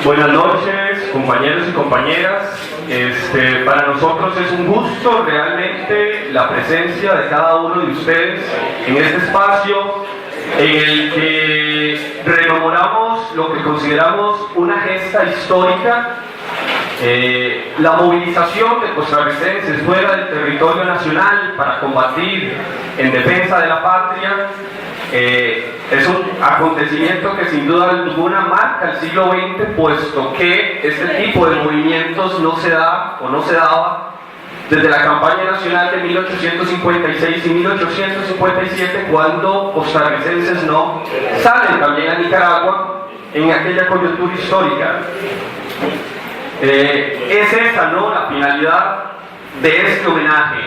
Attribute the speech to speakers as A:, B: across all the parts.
A: Buenas noches, compañeros y compañeras. Para nosotros es un gusto realmente la presencia de cada uno de ustedes en este espacio en el que rememoramos lo que consideramos una gesta histórica, la movilización de costarricenses fuera del territorio nacional para combatir en defensa de la patria. Es un acontecimiento que sin duda alguna marca el siglo XX, puesto que este tipo de movimientos no se da o no se daba desde la campaña nacional de 1856 y 1857, cuando costarricenses no salen también a Nicaragua en aquella coyuntura histórica. Es esa, ¿no?, la finalidad de este homenaje.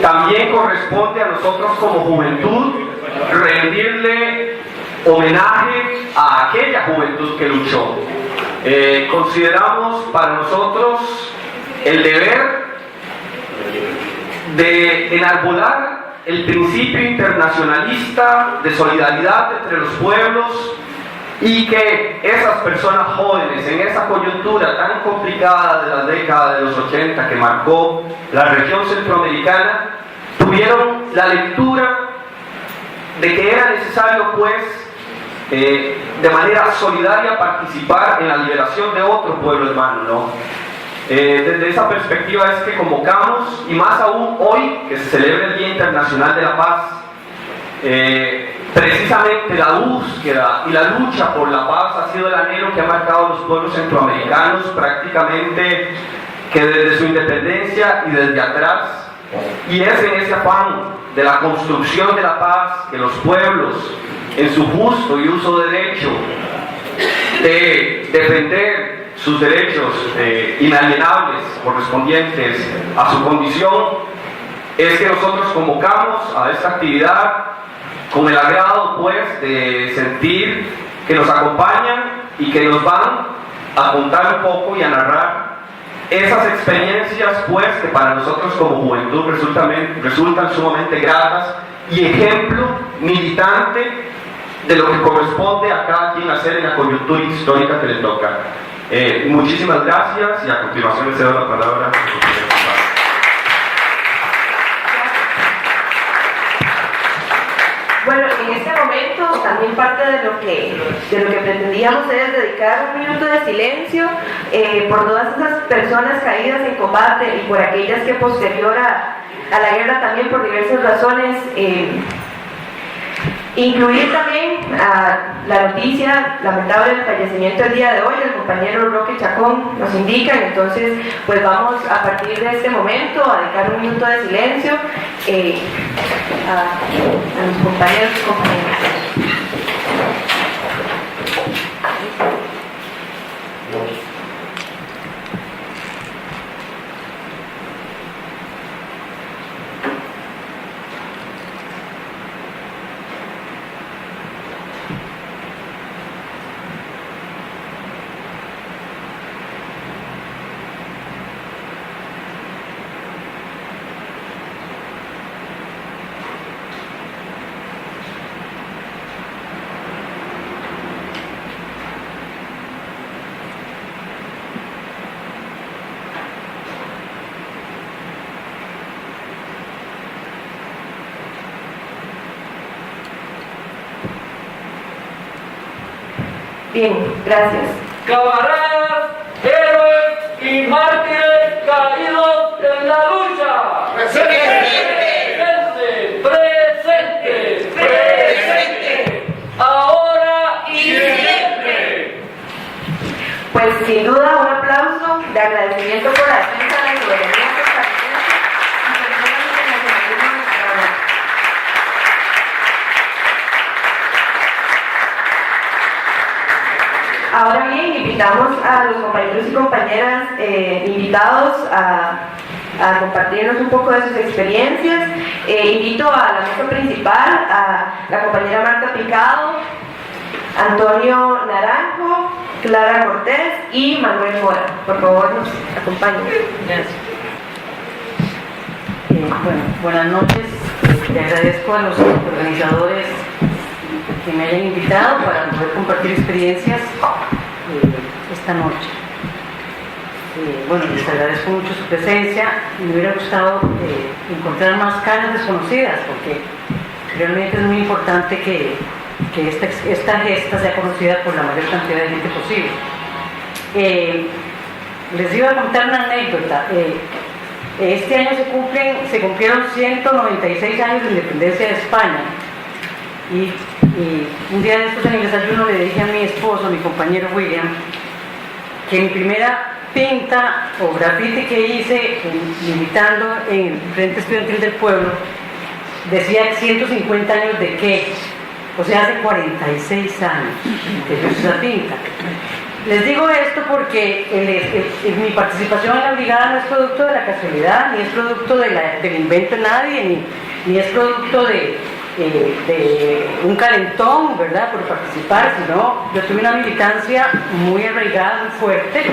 A: También corresponde a nosotros como juventud rendirle homenaje a aquella juventud que luchó. Consideramos para nosotros el deber de enarbolar el principio internacionalista de solidaridad entre los pueblos, y que esas personas jóvenes en esa coyuntura tan complicada de la década de los 80 que marcó la región centroamericana tuvieron la lectura de que era necesario, pues, de manera solidaria participar en la liberación de otro pueblo hermano, ¿no? Desde esa perspectiva es que convocamos, y más aún hoy que se celebra el Día Internacional de la Paz, precisamente la búsqueda y la lucha por la paz ha sido el anhelo que ha marcado a los pueblos centroamericanos prácticamente que desde su independencia y desde atrás, y es en ese afán de la construcción de la paz que los pueblos, en su justo y uso derecho de defender sus derechos inalienables correspondientes a su condición, es que nosotros convocamos a esta actividad con el agrado, pues, de sentir que nos acompañan y que nos van a contar un poco y a narrar esas experiencias, pues, que para nosotros como juventud resultan sumamente gratas, y ejemplo militante de lo que corresponde a cada quien hacer en la coyuntura histórica que le toca. Muchísimas gracias, y a continuación le cedo la palabra.
B: Bueno, en este momento también parte de lo que pretendíamos es dedicar un minuto de silencio por todas esas personas caídas en combate y por aquellas que posterior a la guerra también por diversas razones, incluir también la noticia lamentable del fallecimiento el día de hoy del compañero Roque Chacón, nos indican. Entonces, pues vamos a partir de este momento a dedicar un minuto de silencio a los compañeros y compañeras. Bien, gracias.
C: Camaradas, héroes y mártires caídos en la lucha. ¡Presente! ¡Presente! ¡Presente! Ahora y siempre.
B: Pues sin duda un aplauso de agradecimiento por la defensa de la soberanía costarricense y personas del nacionalismo mexicano. Ahora bien, invitamos a los compañeros y compañeras invitados a compartirnos un poco de sus experiencias. Invito a la mesa principal a la compañera Marta Picado, Antonio Naranjo, Clara Cortés y Manuel Mora. Por favor, nos acompañen.
D: Gracias. Bueno, buenas noches. Le agradezco a los organizadores que me hayan invitado para poder compartir experiencias. esta noche. Bueno, les agradezco mucho su presencia. Me hubiera gustado encontrar más caras desconocidas, porque realmente es muy importante que esta gesta sea conocida por la mayor cantidad de gente posible. Les iba a contar una anécdota. Este año se cumplieron 196 años de independencia de España. Y un día de estos en el desayuno le dije a mi esposo, a mi compañero William, que mi primera pinta o grafiti que hice militando en el Frente Estudiantil del Pueblo decía 150 años de qué, o sea, hace 46 años que yo hice esa pinta. Les digo esto porque mi participación en la brigada no es producto de la casualidad, ni es producto del invento de nadie, ni es producto de un calentón, ¿verdad?, por participar, sino yo tuve una militancia muy arraigada, muy fuerte.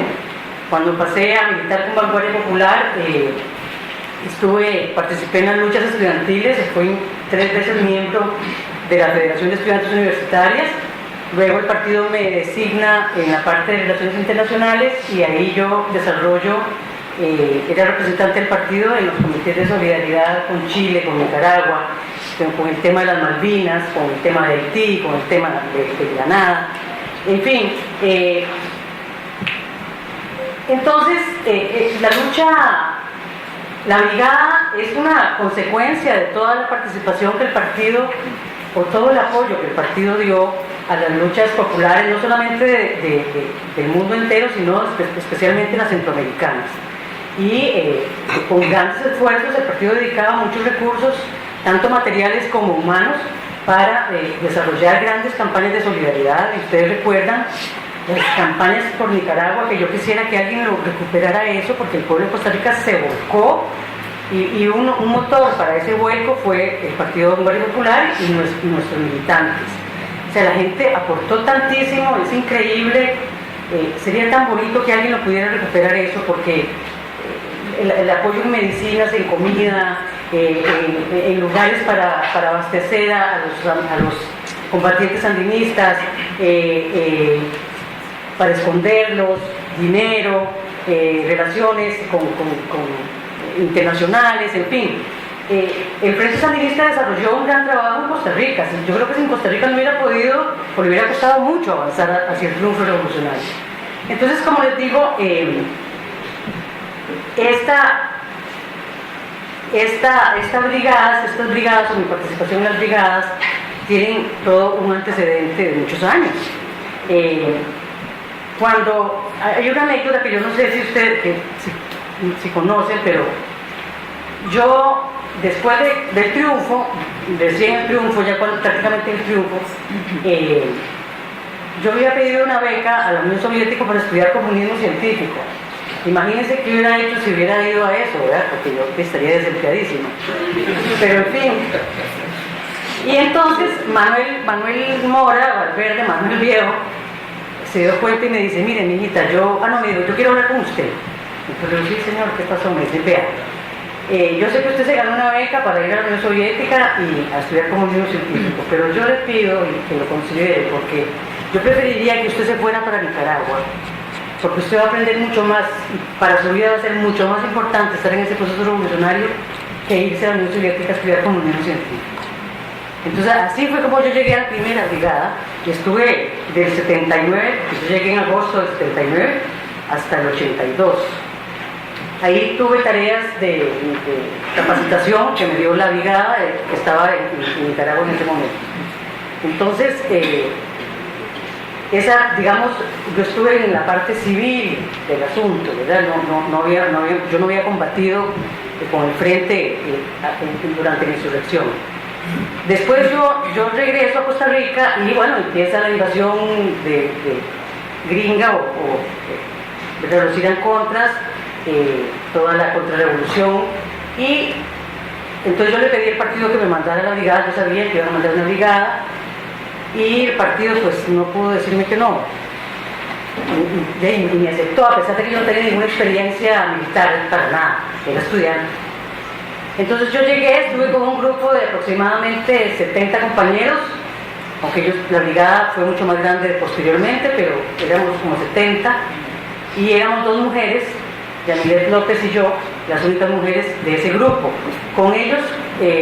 D: Cuando pasé a militar con Vanguardia Popular, participé en las luchas estudiantiles, fui 3 veces miembro de la Federación de Estudiantes Universitarias. Luego el partido me designa en la parte de Relaciones Internacionales y ahí yo desarrollo, era representante del partido en los comités de solidaridad con Chile, con Nicaragua, con el tema de las Malvinas, con el tema de Haití, con el tema de Granada, en fin. Entonces, la brigada es una consecuencia de toda la participación que el partido, o todo el apoyo que el partido dio a las luchas populares, no solamente del mundo entero, sino especialmente las centroamericanas. Y con grandes esfuerzos el partido dedicaba muchos recursos, tanto materiales como humanos, para desarrollar grandes campañas de solidaridad. Y ustedes recuerdan las campañas por Nicaragua, que yo quisiera que alguien lo recuperara eso, porque el pueblo de Costa Rica se volcó, y un motor para ese vuelco fue el Partido Vanguardia Popular y nuestros militantes. O sea, la gente aportó tantísimo, es increíble. Sería tan bonito que alguien lo pudiera recuperar eso, porque el apoyo en medicinas, en comida, en lugares para abastecer a los combatientes sandinistas, para esconderlos, dinero, relaciones con internacionales, en fin. El Frente Sandinista desarrolló un gran trabajo en Costa Rica. Yo creo que sin Costa Rica no hubiera podido, o le hubiera costado mucho avanzar hacia el triunfo revolucionario. Entonces, como les digo, estas brigadas o mi participación en las brigadas tienen todo un antecedente de muchos años. Cuando hay una anécdota que yo no sé si ustedes si conocen, pero yo después del triunfo, recién el triunfo, ya prácticamente el triunfo, yo había pedido una beca a la Unión Soviética para estudiar comunismo científico. Imagínense qué hubiera hecho si hubiera ido a eso, ¿verdad? Porque yo estaría desempleadísimo. Pero en fin. Y entonces Manuel Mora, Valverde, Manuel Viejo, se dio cuenta y me dice: mire, mijita, yo quiero hablar con usted. Entonces le digo: sí, señor, ¿qué pasó? Me dice: vea, yo sé que usted se ganó una beca para ir a la Unión Soviética y a estudiar comunismo científico, pero yo le pido que lo considere, porque yo preferiría que usted se fuera para Nicaragua, porque usted va a aprender mucho más, y para su vida va a ser mucho más importante estar en ese proceso revolucionario que irse a la Unión Soviética a estudiar comunismo científico. Entonces así fue como yo llegué a la primera brigada, y estuve del 79, yo llegué en agosto del 79 hasta el 82. Ahí tuve tareas de capacitación que me dio la brigada que estaba en Nicaragua en ese momento. Entonces, yo estuve en la parte civil del asunto, ¿verdad? Yo no había combatido con el frente durante la insurrección. Después yo regreso a Costa Rica y bueno, empieza la invasión de gringa o los Irán Contras, toda la contrarrevolución, y entonces yo le pedí al partido que me mandara a la brigada. Yo sabía que iban a mandar una brigada y el partido pues no pudo decirme que no, y me aceptó, a pesar de que yo no tenía ninguna experiencia militar para nada, era estudiante. Entonces yo llegué, estuve con un grupo de aproximadamente 70 compañeros, aunque la brigada fue mucho más grande posteriormente, pero éramos como 70. y éramos 2 mujeres, Yamilet López y yo, las únicas mujeres de ese grupo. Con ellos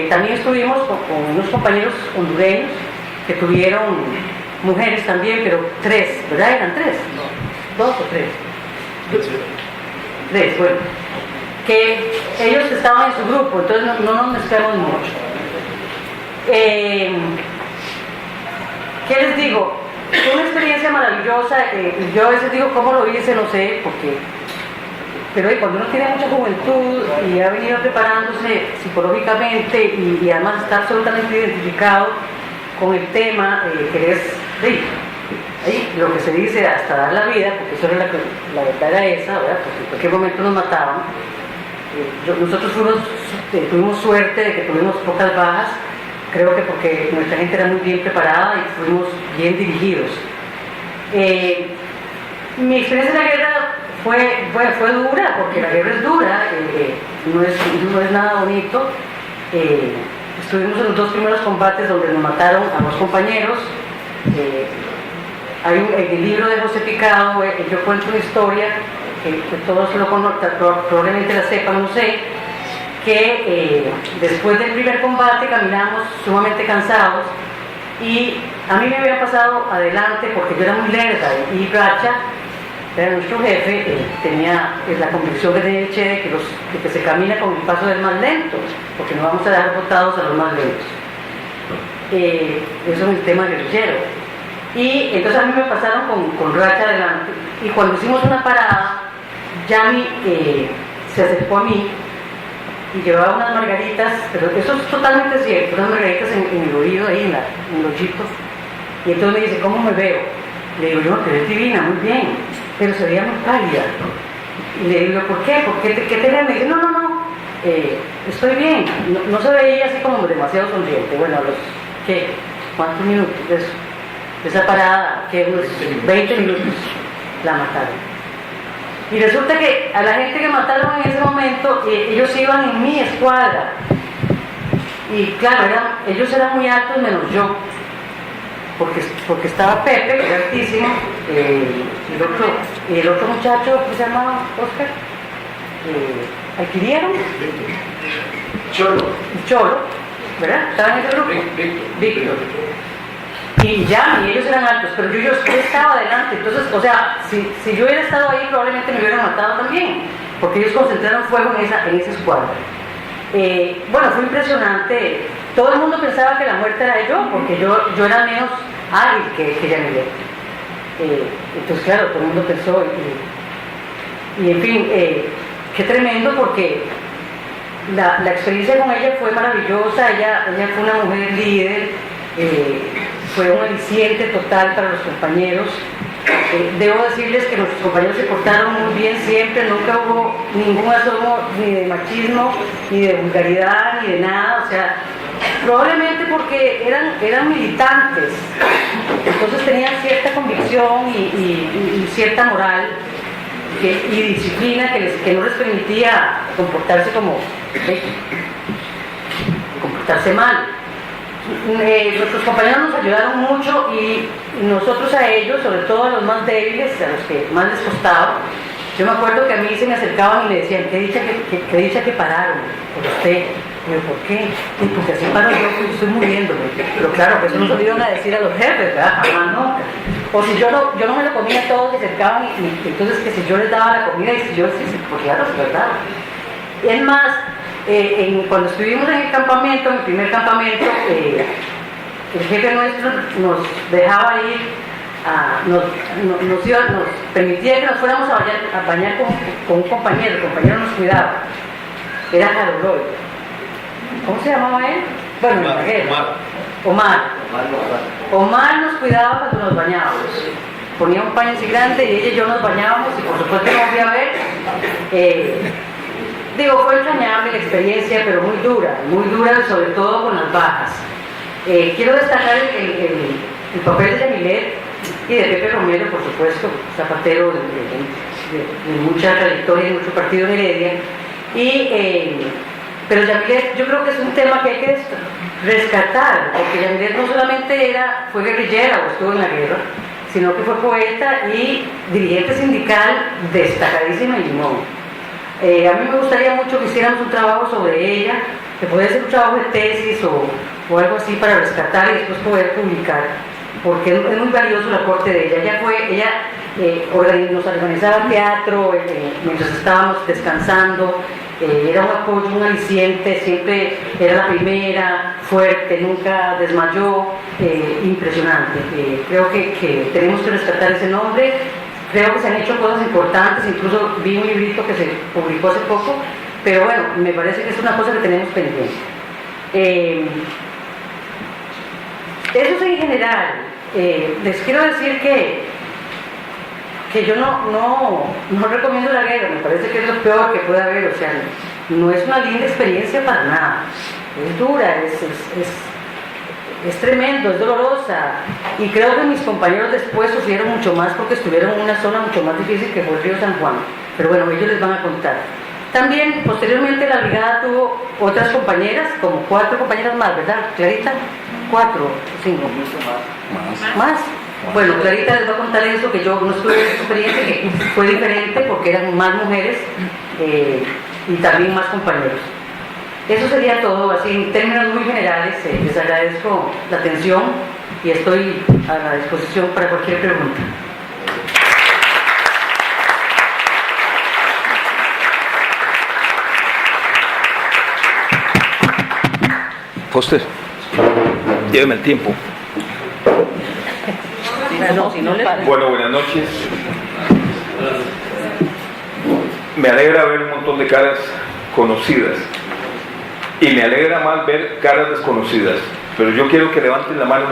D: también estuvimos con unos compañeros hondureños que tuvieron mujeres también, pero 3, ¿verdad? ¿Eran 3? 2 o 3. 3, bueno. Que ellos estaban en su grupo, entonces no nos mezclamos mucho. ¿Qué les digo? Fue una experiencia maravillosa. Yo a veces digo cómo lo hice, no sé, porque... Pero cuando uno tiene mucha juventud y ha venido preparándose psicológicamente y además está absolutamente identificado con el tema, que es lo que se dice hasta dar la vida, porque eso era la verdad era esa, ¿verdad? Porque en cualquier momento nos mataban. Nosotros tuvimos suerte de que tuvimos pocas bajas, creo que porque nuestra gente era muy bien preparada y fuimos bien dirigidos. Mi experiencia en la guerra fue dura, porque la guerra es dura, no es nada bonito. Estuvimos en los 2 primeros combates donde nos mataron a 2 compañeros. En el libro de José Picado yo cuento una historia que todos lo conocen, probablemente la sepan, no sé, que después del primer combate caminamos sumamente cansados y a mí me había pasado adelante porque yo era muy lerda y Bracha, era nuestro jefe, tenía la convicción que tenía el Che de que se camina con el paso del más lento, porque no vamos a dejar botados a los más lentos. Eso es el tema guerrillero. Y entonces a mí me pasaron con Racha adelante, y cuando hicimos una parada, Yami se acercó a mí y llevaba unas margaritas, pero eso es totalmente cierto, unas margaritas en el oído, ahí en el ojito, y entonces me dice, ¿cómo me veo? Le digo, yo, te ves divina, muy bien, pero se veía muy pálida. Y le digo, ¿por qué? ¿Qué tenés? Me dice, no, estoy bien. No se veía así como demasiado sonriente. Bueno, a los, ¿cuántos minutos de eso? De esa parada, unos 20 minutos la mataron. Y resulta que a la gente que mataron en ese momento, ellos iban en mi escuadra. Y claro, ellos eran muy altos menos yo. Porque estaba Pepe, que era altísimo, y el otro muchacho, ¿cómo se llamaba? Oscar, ¿adquirieron? Cholo, ¿verdad? Estaban en ese grupo. Víctor. Y ellos eran altos, pero yo estaba adelante, entonces, o sea, si yo hubiera estado ahí, probablemente me hubieran matado también, porque ellos concentraron fuego en esa escuadra. Bueno, fue impresionante. Todo el mundo pensaba que la muerte era yo, porque yo era menos hábil que Yamilet. Entonces, claro, todo el mundo pensó. Y en fin, qué tremendo, porque la experiencia con ella fue maravillosa. Ella fue una mujer líder, fue un aliciente total para los compañeros. Debo decirles que nuestros compañeros se portaron muy bien siempre, nunca hubo ningún asomo ni de machismo, ni de vulgaridad, ni de nada, o sea, probablemente porque eran militantes, entonces tenían cierta convicción y cierta moral y disciplina que no les permitía comportarse comportarse mal. Nuestros compañeros nos ayudaron mucho y nosotros a ellos, sobre todo a los más débiles, a los que más les costaba. Yo me acuerdo que a mí se me acercaban y me decían, qué dicha que pararon por usted. Y yo, ¿por qué? Y porque así paro yo, pues estoy muriéndome. Pero claro, que eso no se lo iban a decir a los jefes, ¿verdad? Jamás nunca. O si yo no me lo comía todo, se acercaban y entonces que si yo les daba la comida y si yo, pues claro, es verdad. Y es más, cuando estuvimos en el campamento, en el primer campamento, el jefe nuestro nos dejaba ir, nos permitía que nos fuéramos a bañar con un compañero. El compañero nos cuidaba, era Jaroloy. ¿Cómo se llamaba él? Bueno, Omar nos cuidaba cuando nos bañábamos. Ponía un paño así grande y ella y yo nos bañábamos y por supuesto no fui a ver. Fue entrañable la experiencia, pero muy dura, sobre todo con las bajas. Quiero destacar el papel de Yamilet y de Pepe Romero, por supuesto, zapatero de mucha trayectoria y mucho partido en Heredia. Pero Yamilet, yo creo que es un tema que hay que rescatar, porque Yamilet no solamente fue guerrillera o estuvo en la guerra, sino que fue poeta y dirigente sindical destacadísima en Limón. A mí me gustaría mucho que hiciéramos un trabajo sobre ella, que puede ser un trabajo de tesis o algo así para rescatar y después poder publicar, porque es muy valioso el aporte de ella. Nos organizaba teatro mientras estábamos descansando, era un apoyo, un aliciente, siempre era la primera, fuerte, nunca desmayó, impresionante. Creo que tenemos que rescatar ese nombre. Creo que se han hecho cosas importantes, incluso vi un librito que se publicó hace poco, pero bueno, me parece que es una cosa que tenemos pendiente. Eso es en general. Les quiero decir que yo no recomiendo la guerra, me parece que es lo peor que puede haber, o sea, no es una linda experiencia para nada, es dura, es tremendo, es dolorosa, y creo que mis compañeros después sufrieron mucho más porque estuvieron en una zona mucho más difícil que fue el río San Juan, pero bueno, ellos les van a contar. También, posteriormente, la brigada tuvo otras compañeras, como 4 compañeras más, ¿verdad, Clarita? 4, 5. ¿Más? Bueno, Clarita les va a contar eso, que yo no estuve en esa experiencia, que fue diferente porque eran más mujeres y también más compañeros. Eso sería todo, así en términos muy generales. Les agradezco la atención y estoy a la disposición para cualquier pregunta.
E: Foster, lléveme el tiempo. Bueno, buenas noches. Me alegra ver un montón de caras conocidas y me alegra más ver caras desconocidas, pero yo quiero que levanten la mano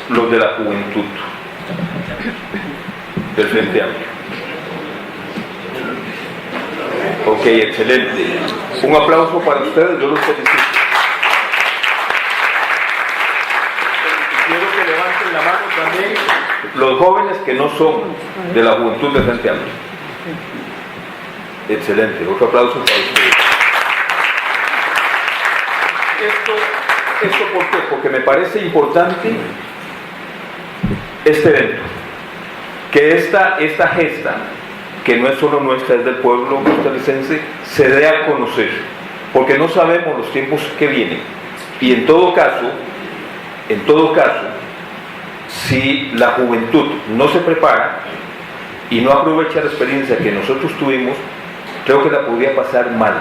E: los de la juventud del Frente Amplio. Ok, excelente. Un aplauso para ustedes, yo los felicito. Quiero que levanten la mano también los jóvenes que no son de la juventud del Frente Amplio. Excelente, otro aplauso para ustedes. ¿Esto por qué? Porque me parece importante este evento, que esta gesta, que no es solo nuestra, es del pueblo costarricense, se dé a conocer, porque no sabemos los tiempos que vienen, y en todo caso, si la juventud no se prepara y no aprovecha la experiencia que nosotros tuvimos, creo que la podría pasar mal,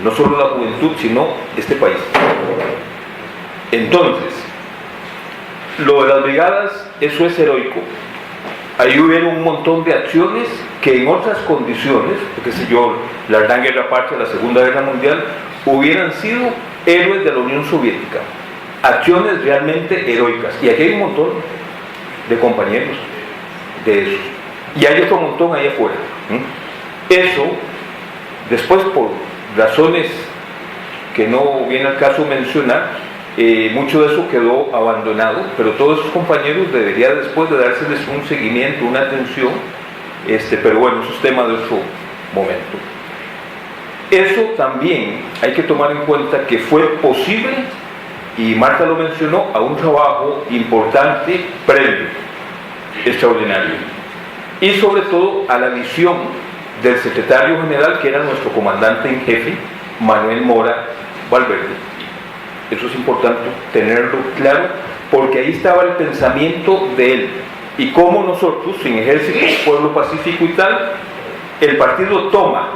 E: no solo la juventud, sino este país. Entonces, lo de las brigadas, eso es heroico. Ahí hubieron un montón de acciones que en otras condiciones, qué sé yo, la Gran Guerra Patria, la Segunda Guerra Mundial, hubieran sido héroes de la Unión Soviética. Acciones realmente heroicas. Y aquí hay un montón de compañeros de esos. Y hay otro montón ahí afuera. Eso, después por razones que no viene al caso mencionar, mucho de eso quedó abandonado, pero todos esos compañeros debería después de dárseles un seguimiento, una atención, pero bueno, eso es tema de otro momento. Eso también hay que tomar en cuenta que fue posible, y Marta lo mencionó, a un trabajo importante, previo, extraordinario, y sobre todo a la visión del secretario general, que era nuestro comandante en jefe, Manuel Mora Valverde. Eso es importante tenerlo claro, porque ahí estaba el pensamiento de él, y cómo nosotros, sin ejército, pueblo pacífico y tal, el partido toma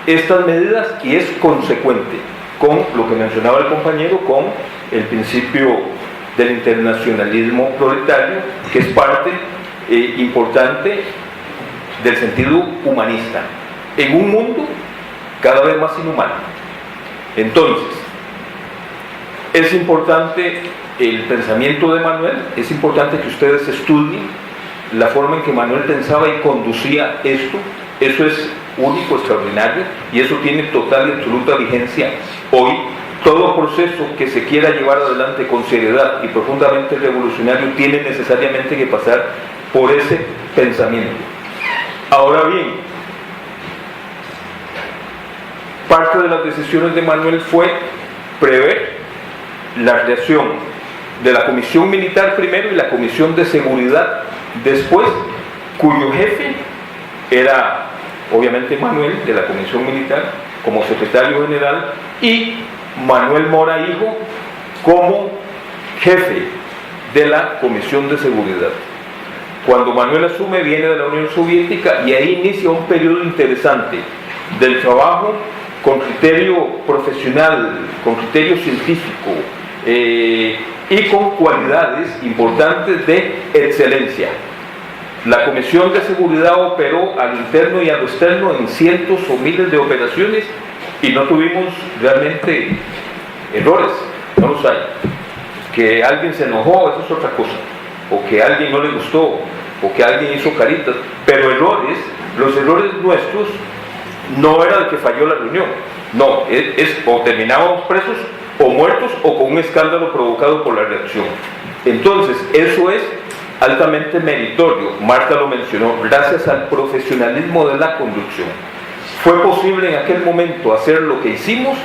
E: estas medidas y es consecuente con lo que mencionaba el compañero, con el principio del internacionalismo proletario, que es parte importante del sentido humanista, en un mundo cada vez más inhumano. Entonces, es importante el pensamiento de Manuel, es importante que ustedes estudien la forma en que Manuel pensaba y conducía esto. Eso es único, extraordinario, y eso tiene total y absoluta vigencia hoy. Todo proceso que se quiera llevar adelante con seriedad y profundamente revolucionario tiene necesariamente que pasar por ese pensamiento. Ahora bien, parte de las decisiones de Manuel fue prever la creación de la Comisión Militar primero y la Comisión de Seguridad después, cuyo jefe era obviamente Manuel de la Comisión Militar como secretario general y Manuel Mora hijo como jefe de la Comisión de Seguridad. Cuando Manuel asume, viene de la Unión Soviética y ahí inicia un periodo interesante del trabajo con criterio profesional, con criterio científico y con cualidades importantes de excelencia. La Comisión de Seguridad operó al interno y a lo externo en cientos o miles de operaciones y no tuvimos realmente errores, no los hay. Que alguien se enojó, eso es otra cosa, o que a alguien no le gustó, o que alguien hizo caritas, pero errores, los errores nuestros no era el que falló la reunión, no, es o terminábamos presos o muertos o con un escándalo provocado por la reacción. Entonces, eso es altamente meritorio, Marta lo mencionó, gracias al profesionalismo de la conducción. Fue posible en aquel momento hacer lo que hicimos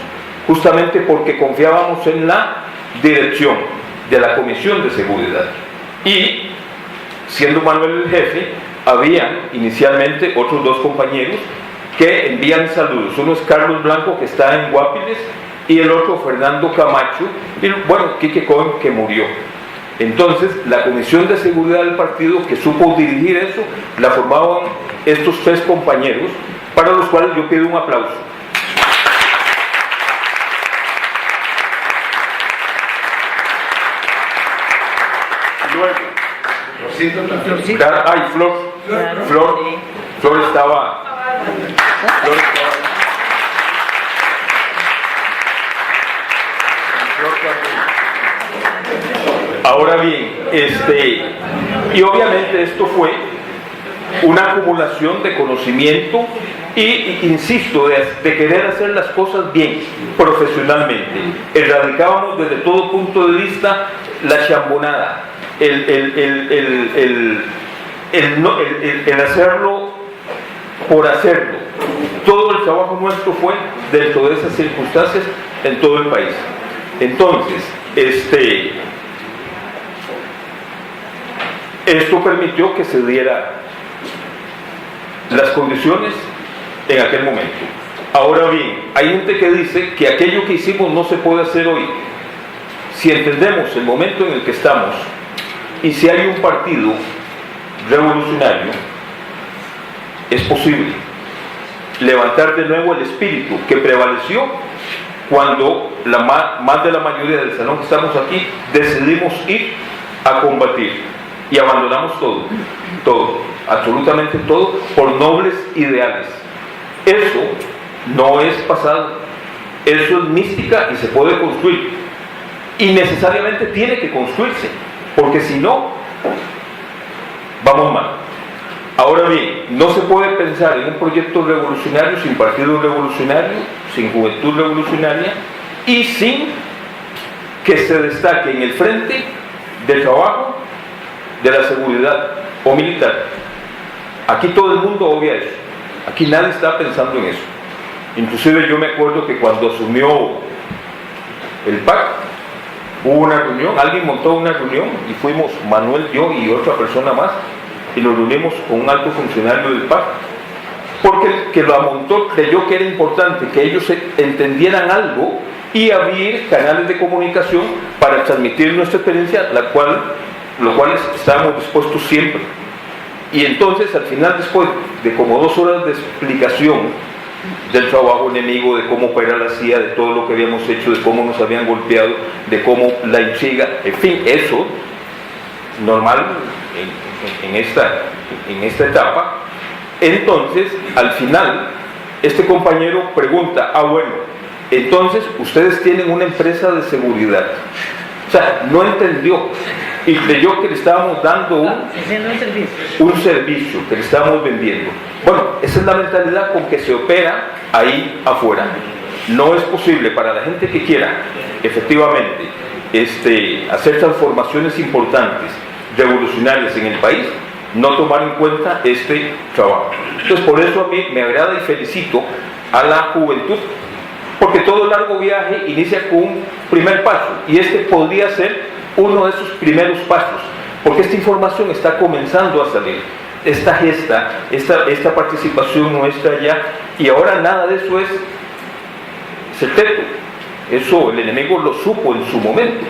E: justamente porque confiábamos en la dirección de la Comisión de Seguridad. Y, siendo Manuel el jefe, había inicialmente otros dos compañeros que envían saludos. Uno es Carlos Blanco, que está en Guapiles, y el otro Fernando Camacho, y bueno, Quique Cohen, que murió. Entonces, la Comisión de Seguridad del partido, que supo dirigir eso, la formaban estos tres compañeros, para los cuales yo pido un aplauso. Luego, ay, Flor estaba. Ahora bien, y obviamente esto fue una acumulación de conocimiento y insisto, de querer hacer las cosas bien, profesionalmente. Erradicábamos desde todo punto de vista la chambonada, el hacerlo por hacerlo. Todo el trabajo nuestro fue dentro de esas circunstancias en todo el país. Entonces, esto permitió que se diera las condiciones en aquel momento. Ahora bien, hay gente que dice que aquello que hicimos no se puede hacer hoy. Si entendemos el momento en el que estamos y si hay un partido revolucionario, es posible levantar de nuevo el espíritu que prevaleció cuando más de la mayoría del salón que estamos aquí decidimos ir a combatir y abandonamos todo, absolutamente todo, por nobles ideales. Eso no es pasado, eso es mística y se puede construir y necesariamente tiene que construirse, porque si no, vamos mal. Ahora bien, no se puede pensar en un proyecto revolucionario sin partido revolucionario, sin juventud revolucionaria y sin que se destaque en el frente del trabajo de la seguridad o militar. Aquí todo el mundo obvia eso, aquí nadie está pensando en eso. Inclusive yo me acuerdo que cuando asumió el PAC hubo una reunión, alguien montó una reunión y fuimos Manuel, yo y otra persona más y nos reunimos con un alto funcionario del PAC porque el que lo montó creyó que era importante que ellos entendieran algo y abrir canales de comunicación para transmitir nuestra experiencia, lo cual estábamos dispuestos siempre. Y entonces al final, después de como 2 horas de explicación del trabajo enemigo, de cómo opera la CIA, de todo lo que habíamos hecho, de cómo nos habían golpeado, de cómo la Inchiga, en fin, eso normal en esta etapa. Entonces al final este compañero pregunta: bueno, entonces ustedes tienen una empresa de seguridad. O sea, no entendió y creyó que le estábamos dando un servicio, que le estábamos vendiendo. Bueno, esa es la mentalidad con que se opera ahí afuera. No es posible para la gente que quiera efectivamente hacer transformaciones importantes, revolucionarias en el país, no tomar en cuenta este trabajo. Entonces, por eso a mí me agrada y felicito a la juventud, porque todo largo viaje inicia con un primer paso, y podría ser uno de esos primeros pasos, porque esta información está comenzando a salir, esta gesta, esta participación nuestra ya, y ahora nada de eso es secreto. Eso el enemigo lo supo en su momento,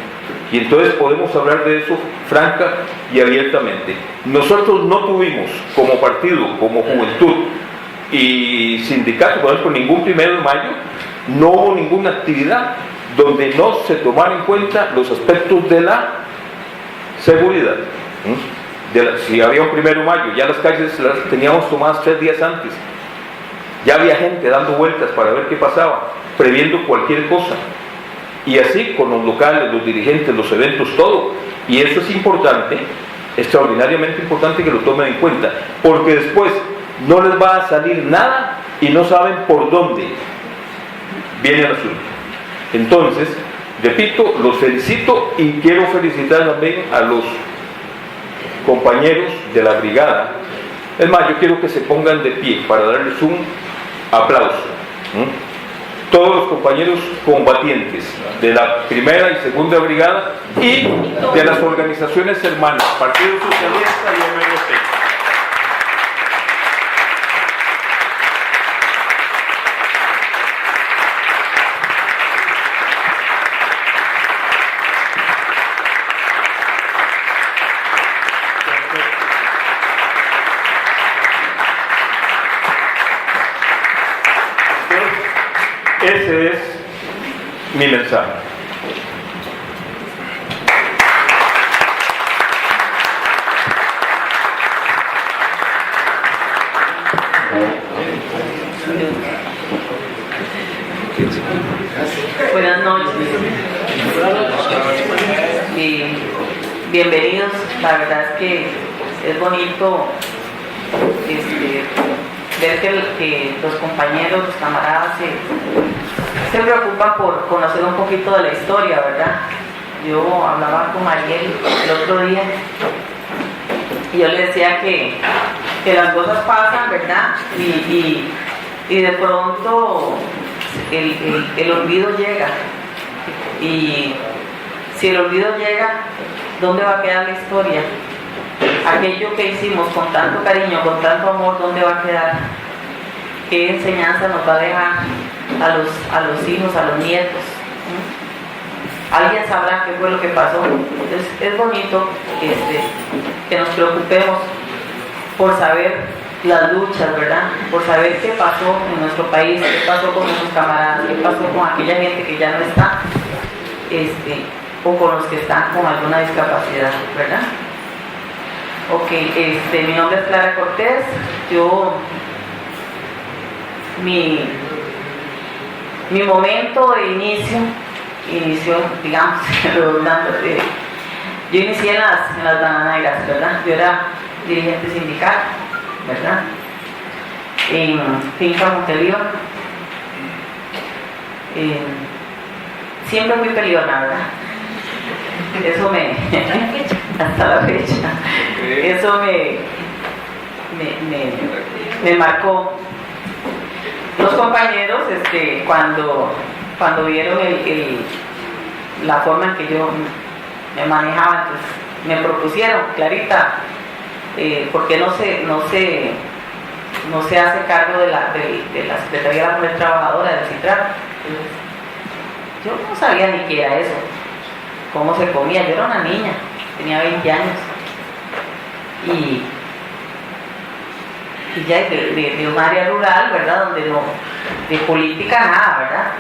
E: y entonces podemos hablar de eso franca y abiertamente. Nosotros no tuvimos como partido, como juventud y sindicato, por ejemplo, ningún 1 de mayo, no hubo ninguna actividad donde no se tomaran en cuenta los aspectos de la seguridad. Si había un 1 de mayo, ya las calles las teníamos tomadas 3 días antes, ya había gente dando vueltas para ver qué pasaba, previendo cualquier cosa, y así con los locales, los dirigentes, los eventos, todo. Y eso es importante, extraordinariamente importante que lo tomen en cuenta, porque después no les va a salir nada y no saben por dónde viene el asunto. Entonces, repito, los felicito, y quiero felicitar también a los compañeros de la brigada. Es más, yo quiero que se pongan de pie para darles un aplauso. Todos los compañeros combatientes de la 1ª y 2ª brigada y de las organizaciones hermanas, Partido Socialista y MLC. Ese es mi mensaje.
D: Buenas noches y bienvenidos. La verdad es que es bonito ver que los compañeros, los camaradas se preocupan por conocer un poquito de la historia, ¿verdad? Yo hablaba con Mariel el otro día y yo le decía que las cosas pasan, ¿verdad? Y de pronto el olvido llega, y si el olvido llega, ¿dónde va a quedar la historia? Aquello que hicimos con tanto cariño, con tanto amor, ¿dónde va a quedar? ¿Qué enseñanza nos va a dejar a los hijos, a los nietos? ¿Alguien sabrá qué fue lo que pasó? Entonces, es bonito que nos preocupemos por saber las luchas, ¿verdad? Por saber qué pasó en nuestro país, qué pasó con nuestros camaradas, qué pasó con aquella gente que ya no está, o con los que están con alguna discapacidad, ¿verdad? Ok, mi nombre es Clara Cortés. Mi momento de inicio, digamos, yo inicié en las bananeras, ¿verdad? Yo era dirigente sindical, ¿verdad? En Finca Montelión. Siempre muy peleona, ¿verdad? Eso hasta la fecha, eso me marcó. Los compañeros, cuando vieron la forma en que yo me manejaba, entonces me propusieron, Clarita, ¿por qué no se hace cargo de la Secretaría de la Mujer Trabajadora del CITRAC? Yo no sabía ni qué era eso, cómo se comía. Yo era una niña, tenía 20 años, y ya de un área rural, ¿verdad? Donde no, de política nada, ¿verdad?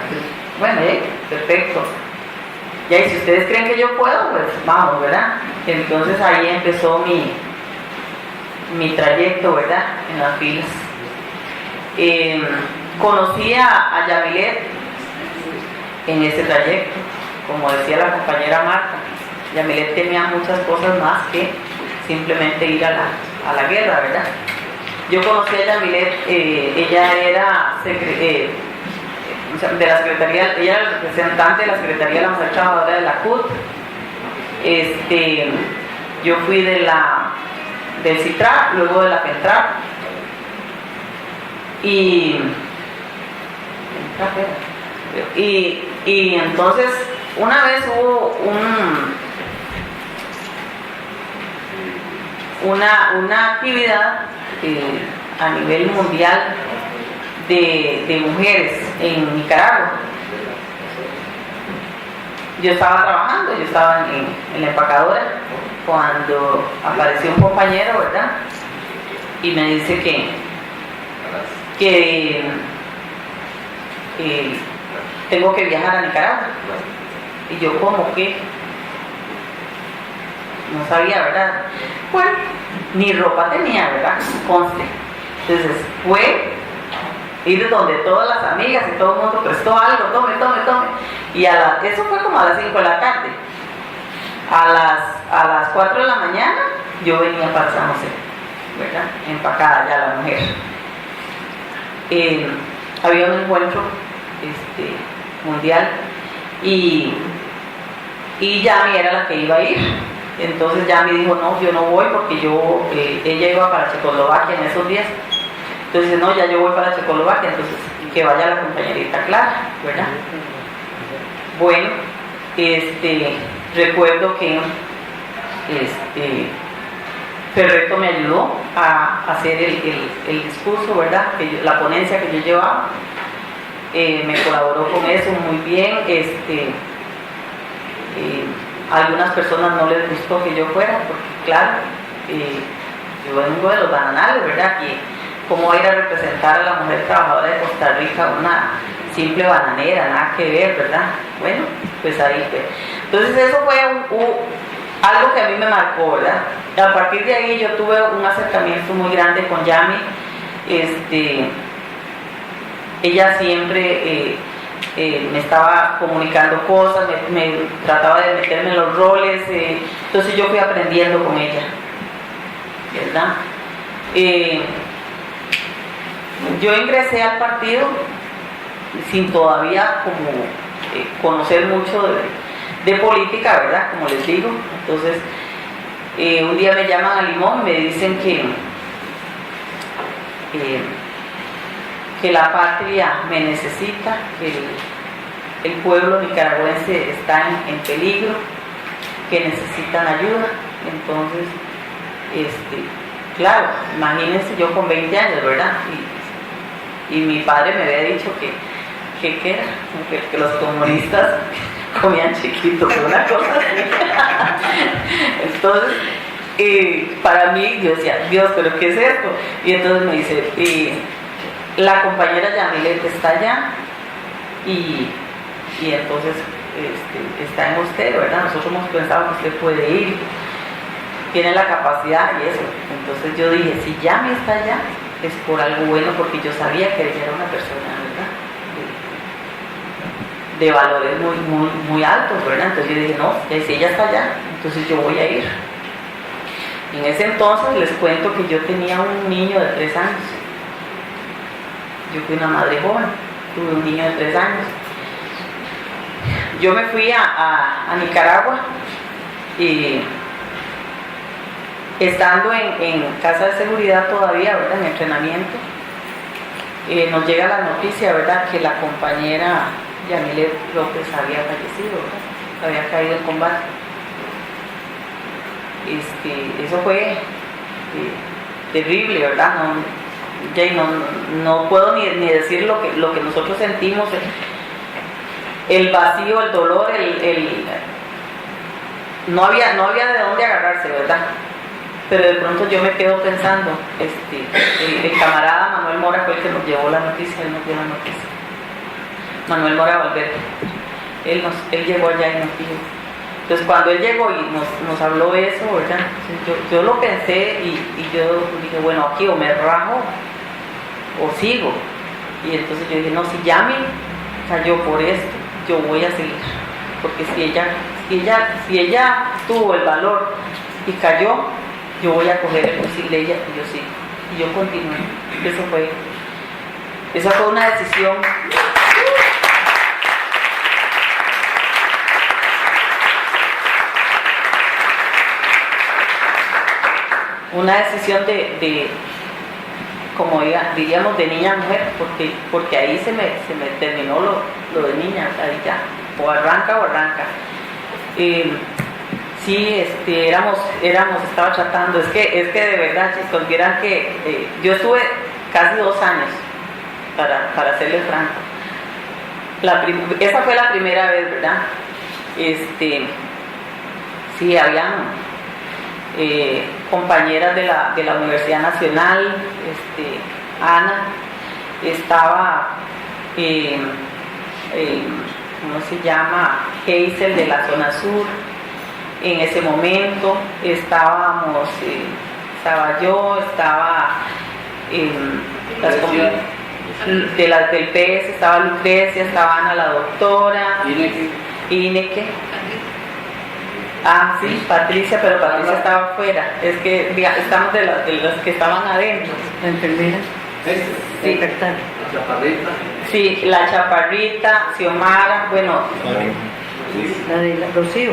D: Bueno, perfecto. Ya, y si ustedes creen que yo puedo, pues vamos, ¿verdad? Entonces ahí empezó mi trayecto, ¿verdad? En las filas. Conocí a Yamilet en ese trayecto, como decía la compañera Marta. Yamilet tenía muchas cosas más que simplemente ir a la guerra, ¿verdad? Yo conocí a Yamilet, ella era de la Secretaría, ella era representante de la Secretaría de la Mujer Trabajadora de la CUT. Yo fui del CITRAC, luego de la FENTRAC, y entonces una vez hubo una actividad a nivel mundial de mujeres en Nicaragua. Yo estaba trabajando, yo estaba en la empacadora cuando apareció un compañero, ¿verdad? Y me dice que tengo que viajar a Nicaragua. Y yo, ¿cómo que? No sabía, ¿verdad? Bueno, ni ropa tenía, ¿verdad? Conste. Entonces fue ir donde todas las amigas y todo el mundo prestó algo, tome. Y eso fue como a las 5 de la tarde. A las 4 de la mañana yo venía para San José, ¿verdad? Empacada ya la mujer. Había un encuentro mundial y Yami era la que iba a ir. Entonces Yami dijo, no, yo no voy porque ella iba para Checoslovaquia en esos días. Entonces no, ya yo voy para Checoslovaquia, entonces que vaya la compañerita Clara, ¿verdad? Bueno, recuerdo que Ferreto me ayudó a hacer el discurso, ¿verdad? La ponencia que yo llevaba, me colaboró con eso muy bien. A algunas personas no les gustó que yo fuera, porque claro, yo vengo de los bananales, ¿verdad? Que cómo ir a representar a la mujer trabajadora de Costa Rica, una simple bananera, nada que ver, ¿verdad? Bueno, pues ahí fue. Entonces eso fue algo que a mí me marcó, ¿verdad? A partir de ahí yo tuve un acercamiento muy grande con Yami. Ella siempre me estaba comunicando cosas, me trataba de meterme en los roles, entonces yo fui aprendiendo con ella, ¿verdad? Yo ingresé al partido sin todavía conocer mucho de política, ¿verdad? Como les digo. Entonces un día me llaman a Limón y me dicen que la patria me necesita, que el pueblo nicaragüense está en peligro, que necesitan ayuda. Entonces, claro, imagínense yo con 20 años, ¿verdad? Y mi padre me había dicho que era, que los comunistas comían chiquitos, una cosa así. Entonces, para mí, yo decía, Dios, ¿pero qué es esto? Y entonces me dice, la compañera Yamilet está allá y entonces está en usted, ¿verdad? Nosotros hemos pensado que usted puede ir, tiene la capacidad y eso. Entonces yo dije, si Yami está allá, es por algo bueno, porque yo sabía que ella era una persona, ¿verdad? De valores muy altos, ¿verdad? Entonces yo dije, no, si ella está allá, entonces yo voy a ir. En ese entonces les cuento que yo tenía un niño de 3 años. Yo fui una madre joven, tuve un niño de 3 años. Yo me fui a Nicaragua y estando en casa de seguridad todavía, ¿verdad? En entrenamiento, nos llega la noticia, ¿verdad? Que la compañera Yamilet López había fallecido, ¿verdad? Había caído en combate. Eso fue terrible, ¿verdad? No puedo ni decir lo que nosotros sentimos, el vacío, el dolor, no había de dónde agarrarse, ¿verdad? Pero de pronto yo me quedo pensando, el camarada Manuel Mora fue el que nos llevó la noticia, él nos dio la noticia. Manuel Mora Valverde, él llegó allá y nos dijo. Entonces cuando él llegó y nos habló eso, ¿verdad? Yo lo pensé y yo dije, bueno, aquí o me rajo o sigo. Y entonces yo dije, no, si Yami cayó por esto, yo voy a seguir. Porque si ella tuvo el valor y cayó, yo voy a coger el fusil de ella y yo sigo. Y yo continué. Esa fue una decisión. Una decisión de como diríamos, de niña a mujer, porque ahí se me terminó lo de niña, ahí ya, o arranca. Sí, estaba tratando, es que de verdad, chicos, vieran que yo estuve casi 2 años, para serles franco. Esa fue la primera vez, ¿verdad? Sí, habían compañeras de la Universidad Nacional, Ana, estaba, ¿cómo se llama? Hazel de la zona sur. En ese momento estaba yo, estaba del PS, estaba Lucrecia, estaba Ana la doctora, Ineke. Ah, sí, Patricia, pero Patricia estaba afuera. Es que estamos de las que estaban adentro. ¿Entendieron?
C: Sí,
D: perfecto.
C: la chaparrita.
D: Sí, la Chaparrita, Xiomara, bueno,
B: La de Rocío.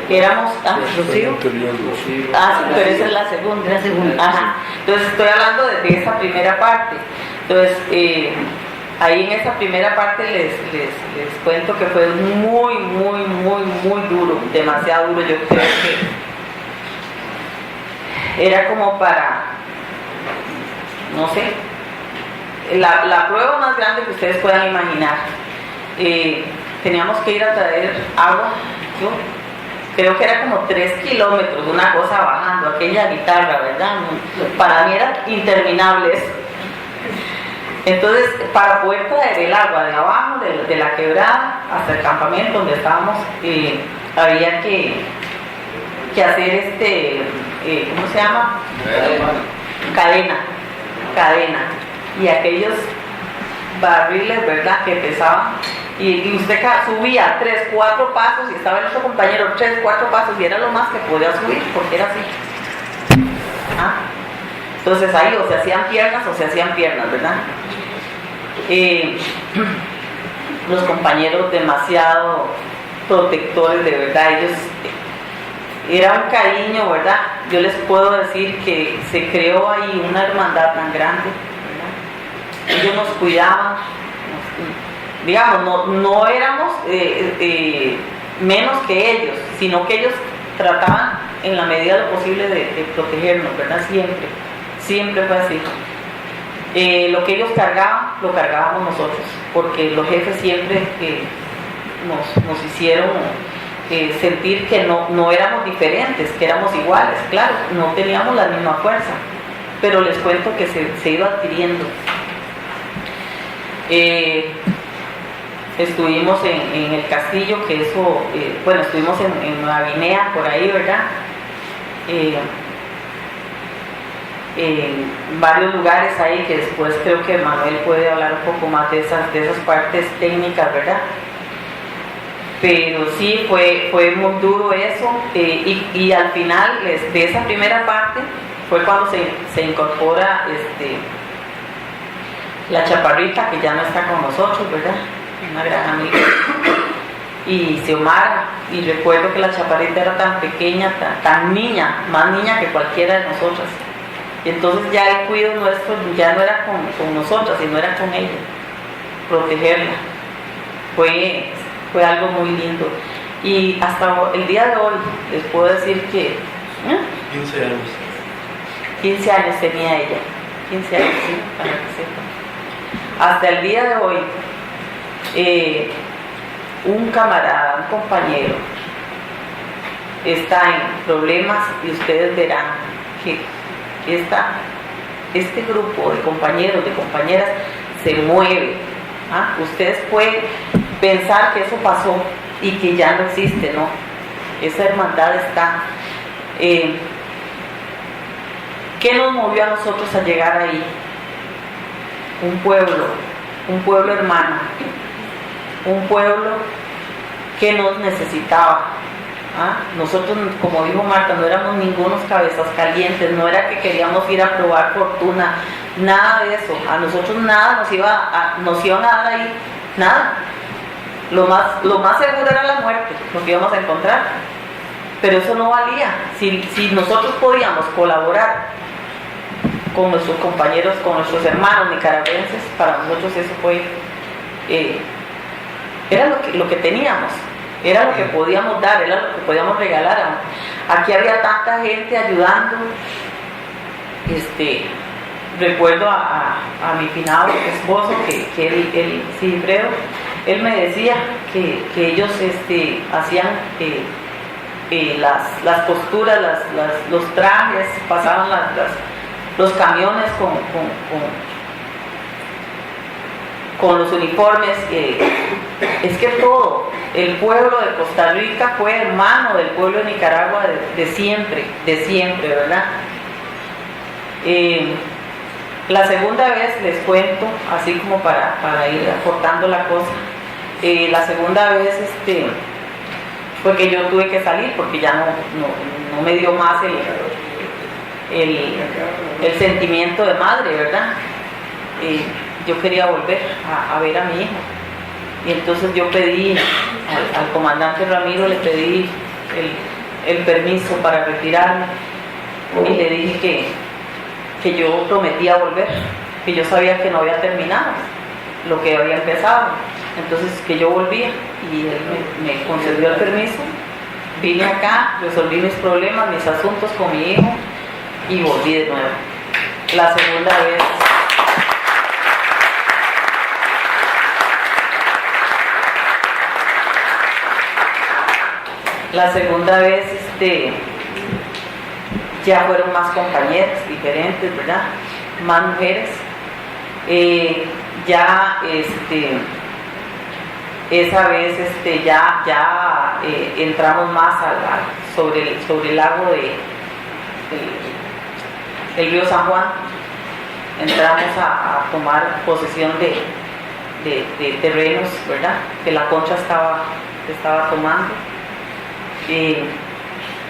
D: éramos,
B: Rocío.
D: sí, pero esa es la segunda.
B: La segunda.
D: Ajá. Entonces estoy hablando de esa primera parte. Entonces, ahí en esa primera parte les cuento que fue muy, muy, muy, muy duro, demasiado duro. Yo creo que era como para, no sé, la prueba más grande que ustedes puedan imaginar. Teníamos que ir a traer agua. Yo creo que era como 3 kilómetros, una cosa bajando, aquella guitarra, ¿verdad? Para mí era interminable eso. Entonces, para poder traer el agua de abajo, de la quebrada, hasta el campamento donde estábamos, había que hacer ¿cómo se llama? Cadena. Y aquellos barriles, ¿verdad?, que pesaban. Y usted subía 3, 4 pasos y estaba el otro compañero 3, 4 pasos y era lo más que podía subir porque era así. ¿Ah? Entonces ahí o se hacían piernas, ¿verdad? Los compañeros demasiado protectores, de verdad, ellos era un cariño, ¿verdad? Yo les puedo decir que se creó ahí una hermandad tan grande, ¿verdad? Ellos nos cuidaban, digamos, no éramos menos que ellos, sino que ellos trataban en la medida de lo posible de protegernos, ¿verdad? Siempre fue así. Lo que ellos cargaban, lo cargábamos nosotros, porque los jefes siempre nos hicieron sentir que no éramos diferentes, que éramos iguales. Claro, no teníamos la misma fuerza, pero les cuento que se iba adquiriendo. Estuvimos en el castillo, que eso, estuvimos en Nueva Guinea, por ahí, ¿verdad? En varios lugares ahí, que después creo que Manuel puede hablar un poco más de esas partes técnicas, ¿verdad? Pero sí, fue muy duro eso, y al final de esa primera parte fue cuando se incorpora la Chaparrita, que ya no está con nosotros, ¿verdad? Una gran amiga, y Xiomara, y recuerdo que la Chaparrita era tan pequeña, tan niña, más niña que cualquiera de nosotras, y entonces ya el cuidado nuestro ya no era con nosotras, sino era con ella, protegerla. Fue algo muy lindo, y hasta el día de hoy les puedo decir que
F: 15 años.
D: 15 años tenía ella, 15 años, sí, para que sepan. Hasta el día de hoy, un camarada, un compañero, está en problemas, y ustedes verán que este grupo de compañeros, de compañeras, se mueve. ¿Ah? Ustedes pueden pensar que eso pasó y que ya no existe, ¿no? Esa hermandad está. ¿Qué nos movió a nosotros a llegar ahí? Un pueblo hermano, un pueblo que nos necesitaba. ¿Ah? Nosotros, como dijo Marta, no éramos ningunos cabezas calientes, no era que queríamos ir a probar fortuna, nada de eso. A nosotros nada nos iban a dar ahí, nada. Lo más seguro era la muerte, nos íbamos a encontrar. Pero eso no valía. Si nosotros podíamos colaborar con nuestros compañeros, con nuestros hermanos nicaragüenses, para nosotros eso fue, era lo que teníamos.
G: era lo que podíamos dar, era lo que podíamos regalar. Aquí había tanta gente ayudando. Recuerdo a mi finado esposo, que él Silfredo, él me decía que ellos hacían las costuras, los trajes, pasaban los camiones con los uniformes. Es que todo, el pueblo de Costa Rica fue hermano del pueblo de Nicaragua de siempre, ¿verdad? La segunda vez les cuento, así como para ir aportando la cosa, la segunda vez fue que yo tuve que salir porque ya no me dio más el sentimiento de madre, ¿verdad? Yo quería volver a ver a mi hijo, y entonces yo pedí al comandante Ramiro, le pedí el permiso para retirarme, y le dije que yo prometía volver, que yo sabía que no había terminado lo que había empezado, entonces que yo volvía, y él me concedió el permiso. Vine acá, resolví mis problemas, mis asuntos con mi hijo, y volví de nuevo. La segunda vez ya fueron más compañeras diferentes, ¿verdad? Más mujeres. Esa vez ya entramos más sobre el lago el río San Juan. Entramos a tomar posesión de terrenos, ¿verdad? Que la Concha estaba tomando.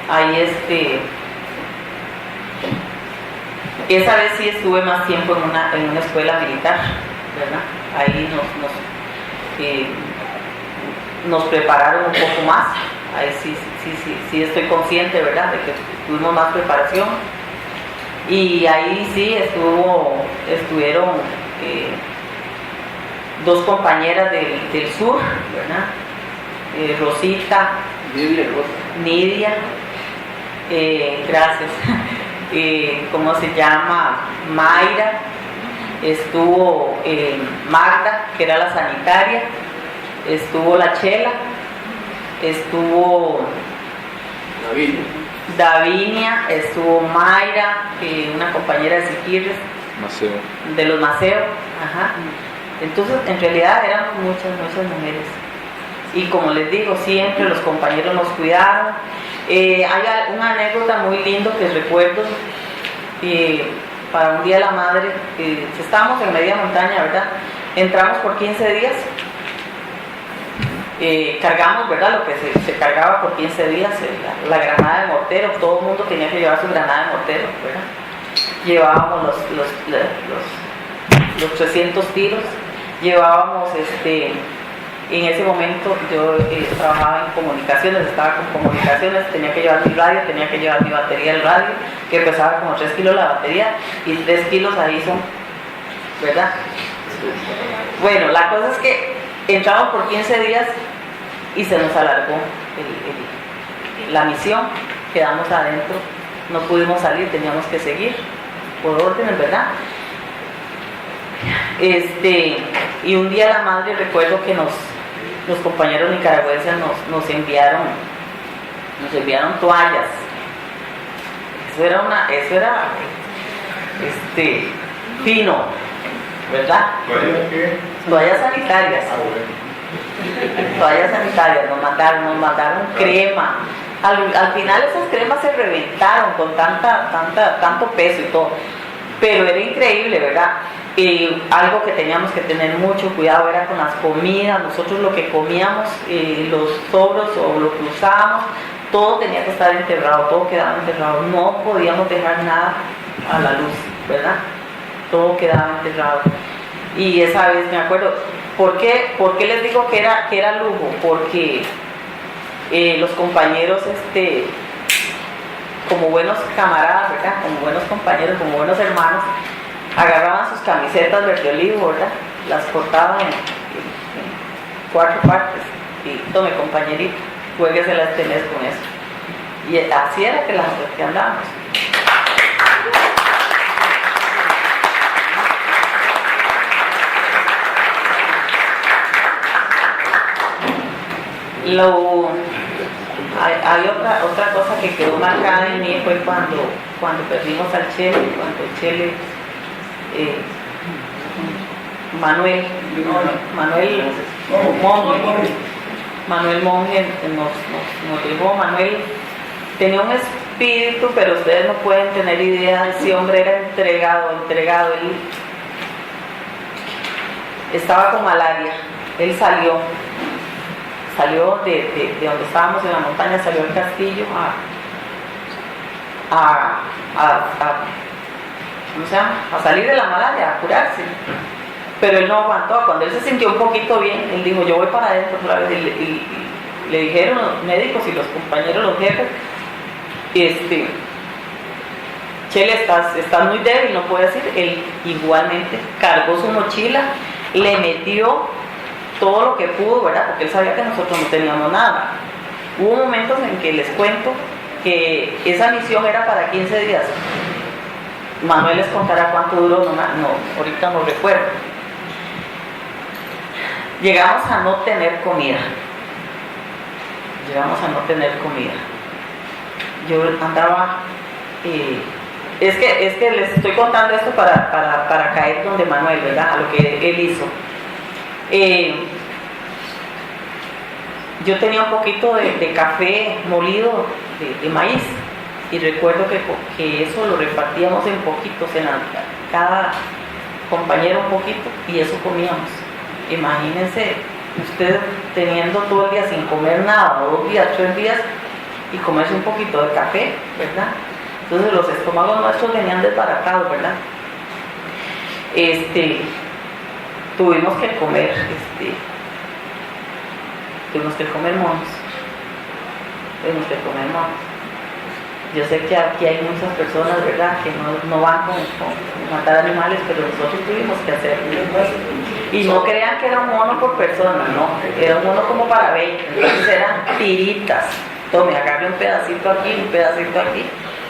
G: Ahí esa vez sí estuve más tiempo en una escuela militar, ¿verdad? Ahí nos prepararon un poco más. Ahí sí estoy consciente, ¿verdad?, de que tuvimos más preparación. Y ahí sí estuvieron dos compañeras del sur, ¿verdad? Rosita, Nidia, gracias. ¿Cómo se llama? Mayra, estuvo Magda, que era la sanitaria, estuvo la Chela, estuvo Davinia, estuvo Mayra, una compañera de Siquirres, de los Maceo. Ajá. Entonces, en realidad eran muchas mujeres. Y como les digo, siempre los compañeros nos cuidaron. Hay una anécdota muy lindo que recuerdo, para un día de la madre. Estábamos en media montaña, ¿verdad? Entramos por 15 días, cargamos, ¿verdad?, lo que se cargaba por 15 días, la granada de mortero. Todo el mundo tenía que llevar su granada de mortero, ¿verdad? Llevábamos los 300 tiros, llevábamos en ese momento yo trabajaba en comunicaciones, estaba con comunicaciones, tenía que llevar mi radio, tenía que llevar mi batería del radio, que pesaba como 3 kilos la batería, y 3 kilos ahí son, ¿verdad? Bueno, la cosa es que entramos por 15 días y se nos alargó la misión, quedamos adentro, no pudimos salir, teníamos que seguir por órdenes, ¿verdad? Y un día la madre, recuerdo que los compañeros nicaragüenses nos enviaron toallas. Eso era fino, ¿verdad? Toallas sanitarias. Toallas sanitarias, nos mandaron crema. Al final esas cremas se reventaron con tanto peso y todo. Pero era increíble, ¿verdad? Algo que teníamos que tener mucho cuidado era con las comidas. Nosotros lo que comíamos, los sobros o lo que usábamos, todo tenía que estar enterrado, todo quedaba enterrado. No podíamos dejar nada a la luz, ¿verdad? Todo quedaba enterrado. Y esa vez me acuerdo, ¿por qué les digo que era lujo? Porque los compañeros, como buenos camaradas, ¿verdad?, como buenos compañeros, como buenos hermanos, agarraban sus camisetas verde olivo, ¿verdad?, las cortaban en 4 partes, y tome compañerito, juéguese las tenés con eso. Y así era que andábamos. Hay otra cosa que quedó marcada en mí fue cuando perdimos al Chele, cuando el Chele, Manuel Monge nos dejó. Manuel tenía un espíritu, pero ustedes no pueden tener idea, ese hombre era entregado, él estaba con malaria, él salió de donde estábamos en la montaña, salió al castillo ¿cómo se llama? A salir de la malaria, a curarse. Pero él no aguantó. Cuando él se sintió un poquito bien, él dijo, yo voy para adentro otra vez. Y le dijeron los médicos y los compañeros, los jefes, Chele, estás muy débil, no puedes ir. Él igualmente cargó su mochila, le metió todo lo que pudo, ¿verdad? Porque él sabía que nosotros no teníamos nada. Hubo momentos en que les cuento que esa misión era para 15 días. Manuel les contará cuánto duró, ahorita no recuerdo. Llegamos a no tener comida. Yo andaba... es que les estoy contando esto para caer donde Manuel, ¿verdad? A lo que él hizo. Yo tenía un poquito de café molido de maíz y recuerdo que eso lo repartíamos en poquitos, cada compañero un poquito, y eso comíamos. Imagínense ustedes teniendo todo el día sin comer nada, 2 días, 3 días, y comerse un poquito de café, ¿verdad? Entonces los estómagos nuestros venían desbaratados, ¿verdad? Tuvimos que comer monos. Yo sé que aquí hay muchas personas, ¿verdad?, que no van con matar animales, pero nosotros tuvimos que hacerlo. Y no crean que era un mono por persona, no, era un mono como para 20, entonces eran tiritas. Tome, agarre un pedacito aquí,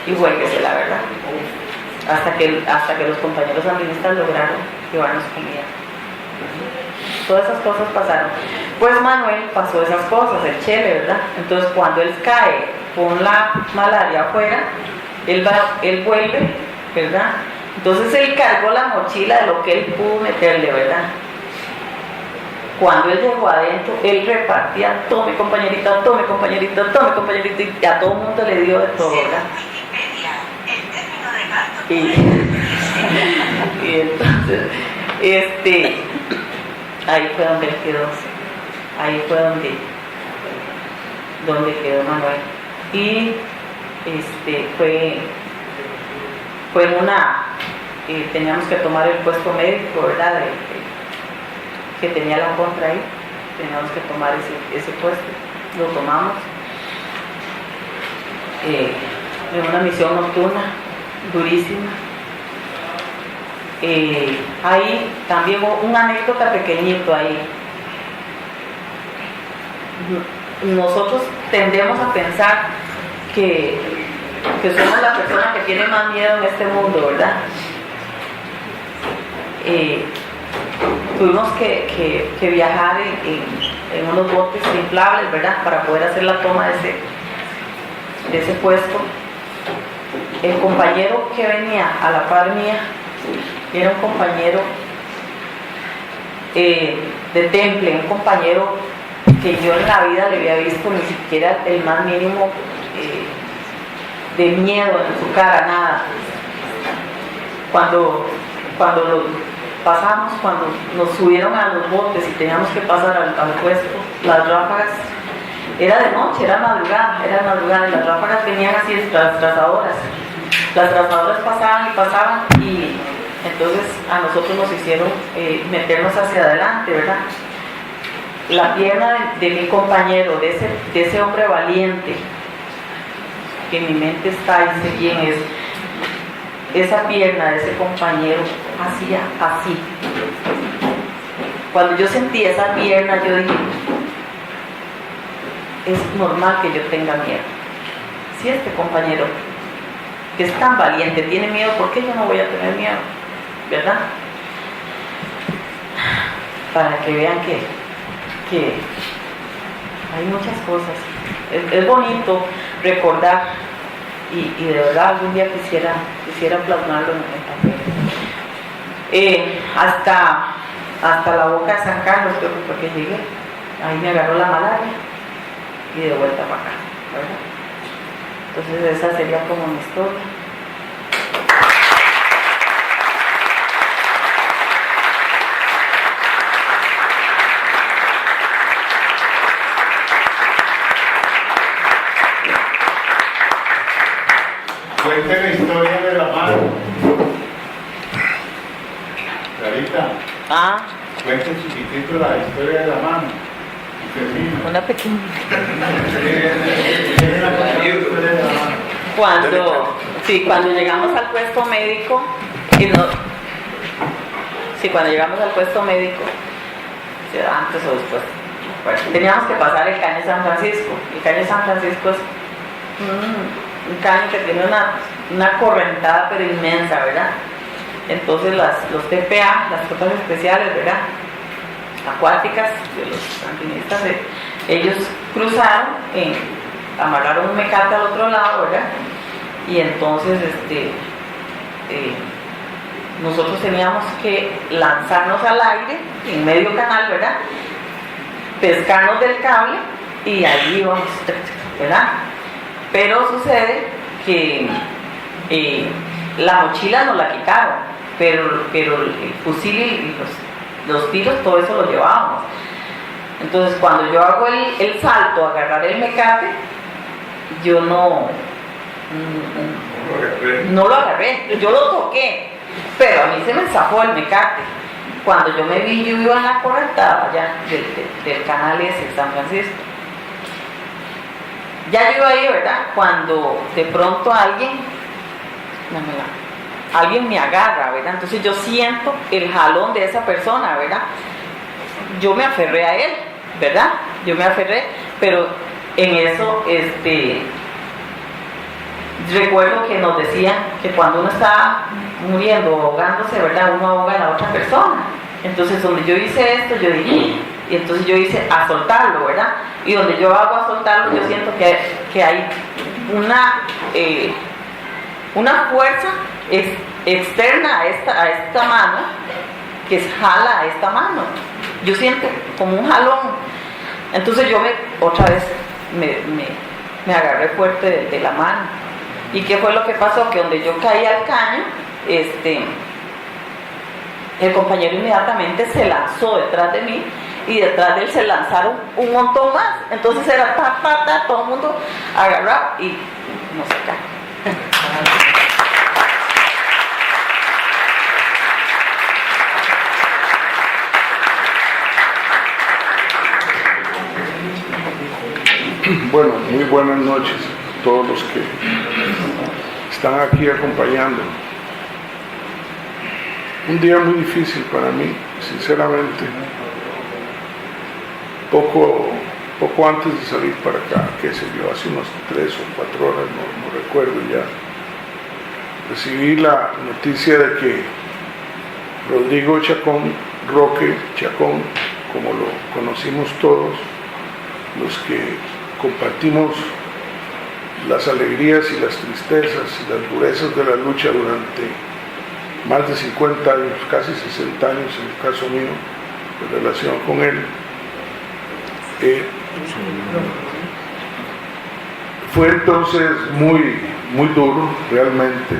G: y juéguese, la verdad. Hasta que los compañeros administradores lograron llevarnos comida. Todas esas cosas pasaron. Pues Manuel pasó esas cosas, el Chele, ¿verdad? Entonces cuando él cae con la malaria afuera, él vuelve, ¿verdad? Entonces él cargó la mochila de lo que él pudo meterle, ¿verdad? Cuando él llegó adentro, él repartía, tome compañerito, y a todo el mundo le dio de todo, ¿verdad? Y entonces, ahí fue donde él quedó, ahí fue donde quedó Manuel. Y fue en teníamos que tomar el puesto médico, ¿verdad? Que tenía la contra ahí, teníamos que tomar ese puesto, lo tomamos en una misión nocturna durísima. Ahí también hubo una anécdota pequeñito ahí. Nosotros tendemos a pensar que somos la persona que tiene más miedo en este mundo, ¿verdad? Tuvimos que viajar en unos botes inflables, ¿verdad?, para poder hacer la toma de ese puesto. El compañero que venía a la par mía era un compañero de temple, un compañero que yo en la vida le había visto ni siquiera el más mínimo de miedo en su cara, nada. Cuando nos subieron a los botes y teníamos que pasar al puesto, las ráfagas, era de noche, era madrugada, y las ráfagas venían así, las trazadoras pasaban y entonces a nosotros nos hicieron meternos hacia adelante, ¿verdad? La pierna de mi compañero, de ese hombre valiente, que en mi mente está y sé quién es, esa pierna de ese compañero hacía así. Cuando yo sentí esa pierna, yo dije, es normal que yo tenga miedo. Si este compañero que es tan valiente tiene miedo, ¿por qué yo no voy a tener miedo? ¿Verdad? Para que vean que hay muchas cosas. Es bonito recordar y de verdad algún día quisiera plasmarlo en papel. Hasta la Boca de San Carlos creo que fue que llegué. Ahí me agarró la malaria y de vuelta para acá, ¿verdad? Entonces esa sería como mi historia.
H: Cuente la historia de la mano. Clarita, cuente chiquitito la historia de la mano. Y termina.
G: Una pequeña.
H: Cuando
G: Cuando llegamos al puesto médico cuando llegamos al puesto médico, antes o después, bueno, teníamos que pasar el caño San Francisco. El caño San Francisco es un caño que tiene una correntada pero inmensa, ¿verdad? Entonces los TPA, las tropas especiales, ¿verdad?, acuáticas de los sandinistas, ellos cruzaron, amarraron un mecate al otro lado, ¿verdad? Y entonces nosotros teníamos que lanzarnos al aire en medio canal, ¿verdad?, pescarnos del cable y allí íbamos, ¿verdad? Pero sucede que la mochila nos la quitaron, pero el fusil y los tiros, todo eso lo llevábamos. Entonces cuando yo hago el salto a agarrar el mecate, yo no lo agarré, yo lo toqué, pero a mí se me zafó el mecate. Cuando yo me vi, yo iba en la correntada ya del canal ese, San Francisco. Ya yo iba ahí, ¿verdad?, cuando de pronto alguien me agarra, ¿verdad? Entonces yo siento el jalón de esa persona, ¿verdad? Yo me aferré a él, ¿verdad? Yo me aferré, pero en eso, recuerdo que nos decían que cuando uno está muriendo o ahogándose, ¿verdad?, uno ahoga a la otra persona. Entonces donde yo hice esto, yo dije, y entonces yo hice a soltarlo, ¿verdad? Y donde yo hago a soltarlo, yo siento que hay una fuerza externa a esta mano que jala a esta mano. Yo siento como un jalón. Entonces yo otra vez me agarré fuerte de la mano. ¿Y qué fue lo que pasó? Que donde yo caí al caño, el compañero inmediatamente se lanzó detrás de mí y detrás de él se lanzaron un montón más. Entonces era todo el mundo agarrado y no se cae.
I: Bueno, muy buenas noches a todos los que están aquí acompañando. Un día muy difícil para mí, sinceramente. Poco antes de salir para acá, que se dio hace unas 3 o 4 horas, no recuerdo ya, recibí la noticia de que Rodrigo Chacón, Roque Chacón, como lo conocimos todos, los que compartimos las alegrías y las tristezas y las durezas de la lucha durante más de 50 años, casi 60 años en el caso mío, en relación con él. Fue entonces muy duro realmente,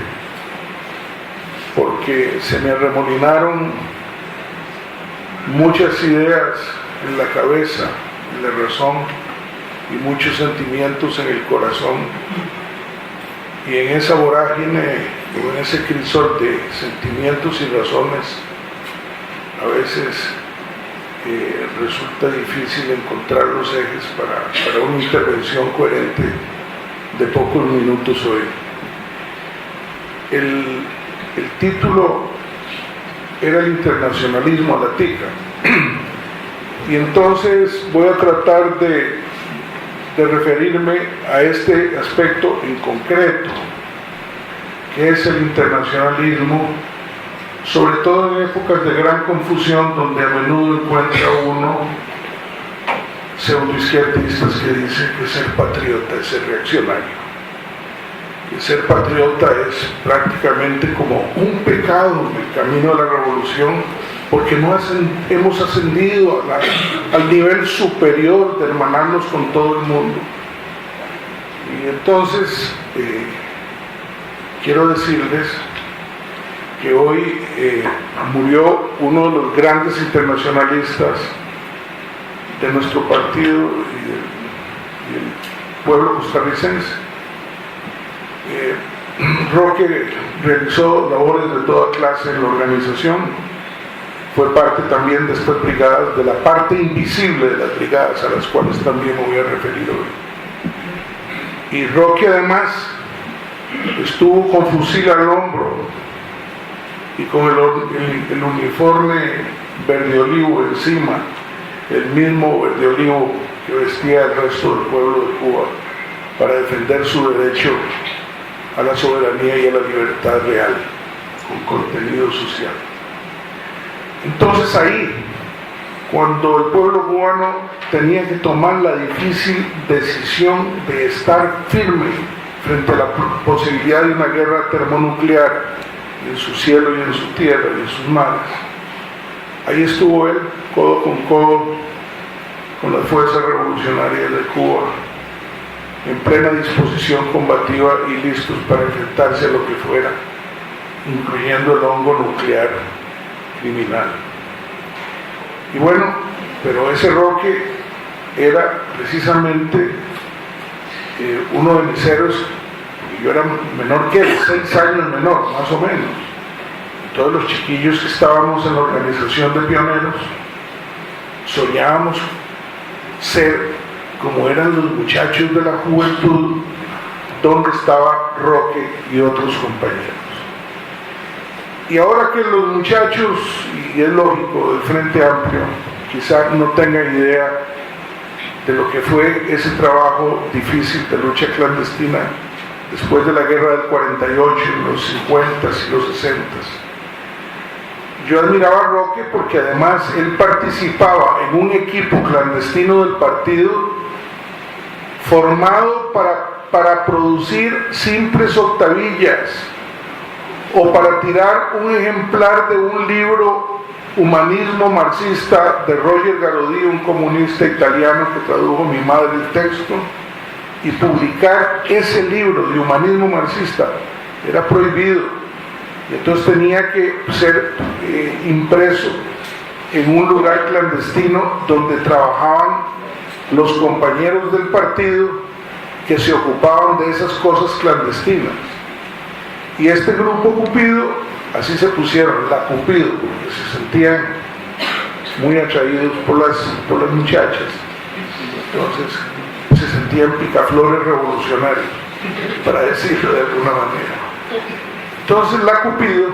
I: porque se me arremolinaron muchas ideas en la cabeza, en la razón, y muchos sentimientos en el corazón, y en esa vorágine o en ese crisol de sentimientos y razones a veces resulta difícil encontrar los ejes para una intervención coherente de pocos minutos hoy. El título era el internacionalismo a la tica, y entonces voy a tratar de de referirme a este aspecto en concreto, que es el internacionalismo, sobre todo en épocas de gran confusión, donde a menudo encuentra uno pseudoizquierdistas que dicen que ser patriota es ser reaccionario, que ser patriota es prácticamente como un pecado en el camino de la revolución, porque no hemos ascendido al nivel superior de hermanarnos con todo el mundo. Y entonces quiero decirles que hoy murió uno de los grandes internacionalistas de nuestro partido y del pueblo costarricense. Roque realizó labores de toda clase en la organización, fue parte también de estas brigadas, de la parte invisible de las brigadas, a las cuales también me voy a referir hoy. Y Roque además estuvo con fusil al hombro y con el uniforme verde olivo encima, el mismo verde olivo que vestía el resto del pueblo de Cuba, para defender su derecho a la soberanía y a la libertad real, con contenido social. Entonces ahí, cuando el pueblo cubano tenía que tomar la difícil decisión de estar firme frente a la posibilidad de una guerra termonuclear en su cielo y en su tierra y en sus mares, ahí estuvo él, codo con las fuerzas revolucionarias de Cuba, en plena disposición combativa y listos para enfrentarse a lo que fuera, incluyendo el hongo nuclear criminal. Y bueno, pero ese Roque era precisamente uno de mis héroes. Yo era menor que él, 6 años menor, más o menos. Todos los chiquillos que estábamos en la organización de pioneros soñábamos ser como eran los muchachos de la juventud, donde estaba Roque y otros compañeros. Y ahora que los muchachos, y es lógico, del Frente Amplio, quizá no tengan idea de lo que fue ese trabajo difícil de lucha clandestina después de la guerra del 48, en los 50s y los 60s. Yo admiraba a Roque porque además él participaba en un equipo clandestino del partido formado para producir simples octavillas o para tirar un ejemplar de un libro, Humanismo Marxista, de Roger Garodí, un comunista italiano que tradujo mi madre el texto, y publicar ese libro de Humanismo Marxista. Era prohibido, y entonces tenía que ser impreso en un lugar clandestino donde trabajaban los compañeros del partido que se ocupaban de esas cosas clandestinas. Y este grupo Cupido, así se pusieron, la Cupido, porque se sentían muy atraídos por las muchachas. Entonces se sentían picaflores revolucionarios, para decirlo de alguna manera. Entonces la Cupido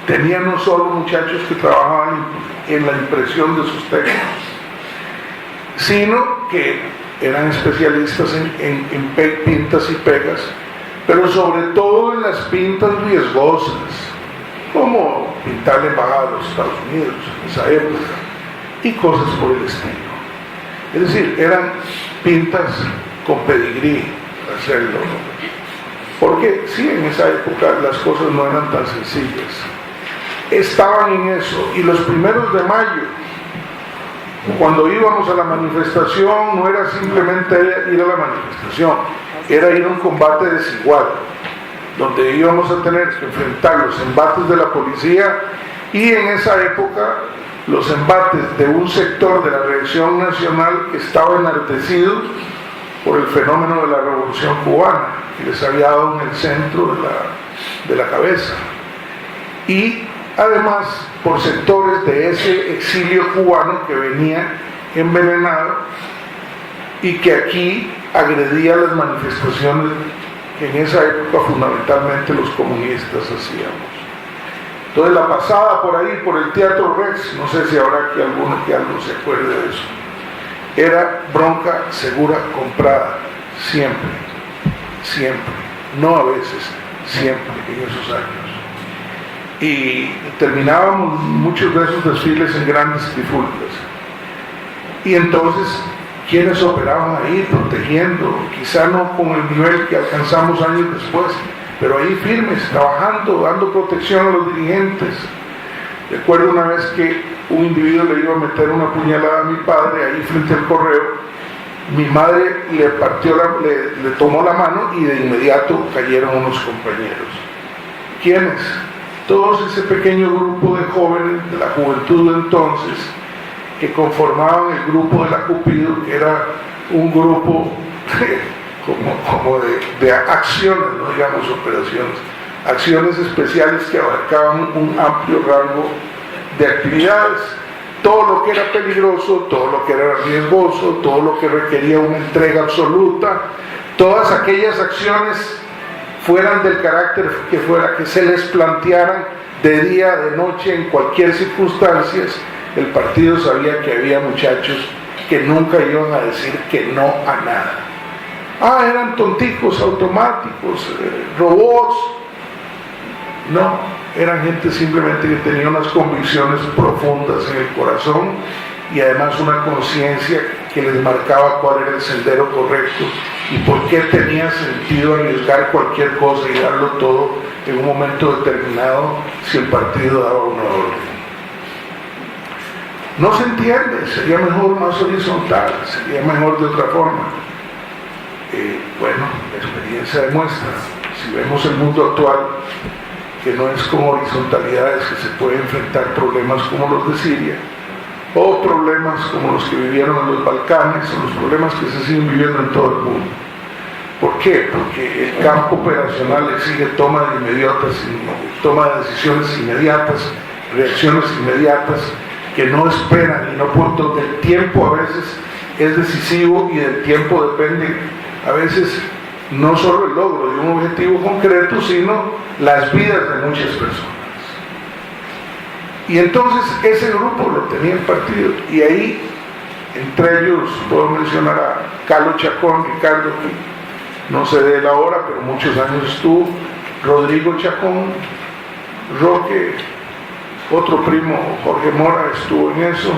I: tenía no solo muchachos que trabajaban en la impresión de sus textos, sino que eran especialistas en pintas y pegas, pero sobre todo en las pintas riesgosas, como pintar la embajada de los Estados Unidos en esa época y cosas por el estilo. Es decir, eran pintas con pedigrí para hacerlo, porque sí, en esa época las cosas no eran tan sencillas. Estaban en eso, y los primeros de mayo, cuando íbamos a la manifestación, no era simplemente ir a la manifestación, era ir a un combate desigual, donde íbamos a tener que enfrentar los embates de la policía y en esa época los embates de un sector de la reacción nacional que estaba enardecido por el fenómeno de la revolución cubana, que les había dado en el centro de la cabeza, y además por sectores de ese exilio cubano que venía envenenado y que aquí agredía las manifestaciones que en esa época fundamentalmente los comunistas hacíamos. Entonces la pasada por ahí, por el Teatro Rex, no sé si habrá aquí alguno que algo se acuerde de eso, era bronca segura comprada, siempre, siempre, no a veces, siempre en esos años. Y terminábamos muchos de esos desfiles en grandes trifulcas. Y entonces, ¿quiénes operaban ahí protegiendo? Quizá no con el nivel que alcanzamos años después, pero ahí firmes, trabajando, dando protección a los dirigentes. Recuerdo una vez que un individuo le iba a meter una puñalada a mi padre ahí frente al correo. Mi madre le tomó la mano y de inmediato cayeron unos compañeros. ¿Quiénes? Todos ese pequeño grupo de jóvenes de la juventud de entonces que conformaban el grupo de la Cupido, que era un grupo como de acciones, no digamos operaciones, acciones especiales que abarcaban un amplio rango de actividades. Todo lo que era peligroso, todo lo que era riesgoso, todo lo que requería una entrega absoluta, todas aquellas acciones fueran del carácter que fuera, que se les plantearan de día, de noche, en cualquier circunstancia, el partido sabía que había muchachos que nunca iban a decir que no a nada. Eran tonticos automáticos, robots. No, eran gente simplemente que tenía unas convicciones profundas en el corazón y además una conciencia que les marcaba cuál era el sendero correcto y por qué tenía sentido arriesgar cualquier cosa y darlo todo en un momento determinado si el partido daba una orden. No se entiende, sería mejor más horizontal, sería mejor de otra forma. Bueno, la experiencia demuestra, si vemos el mundo actual, que no es con horizontalidades que se pueden enfrentar problemas como los de Siria, o problemas como los que vivieron en los Balcanes, o los problemas que se siguen viviendo en todo el mundo. ¿Por qué? Porque el campo operacional exige toma de decisiones inmediatas, reacciones inmediatas, que no esperan y no por donde el tiempo a veces es decisivo y del tiempo depende a veces no solo el logro de un objetivo concreto, sino las vidas de muchas personas. Y entonces ese grupo lo tenía el partido, y ahí entre ellos puedo mencionar a Carlos Chacón, Ricardo, que no sé de él ahora, pero muchos años estuvo, Rodrigo Chacón, Roque, otro primo, Jorge Mora, estuvo en eso,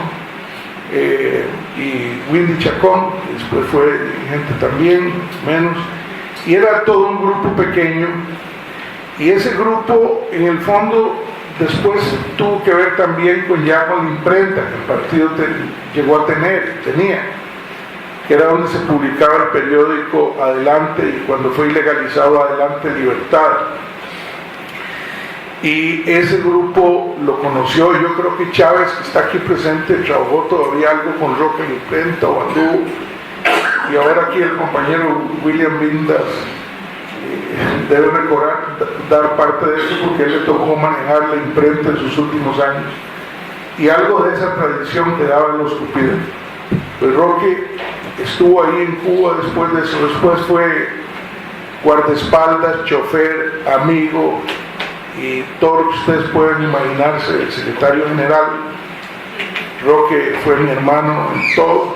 I: y Windy Chacón, que después fue dirigente también, menos, y era todo un grupo pequeño, y ese grupo en el fondo después tuvo que ver también con la imprenta que el partido llegó a tenía, que era donde se publicaba el periódico Adelante, y cuando fue ilegalizado Adelante Libertad. Y ese grupo lo conoció, yo creo que Chávez, que está aquí presente, trabajó todavía algo con Roque en imprenta o anduvo, y ahora aquí el compañero William Vindas debe dar parte de eso porque él le tocó manejar la imprenta en sus últimos años, y algo de esa tradición quedaba en los Cupidos. Pues Roque estuvo ahí en Cuba después de eso, después fue guardaespaldas, chofer, amigo, y todo lo que ustedes pueden imaginarse, el secretario general. Roque fue mi hermano en todo,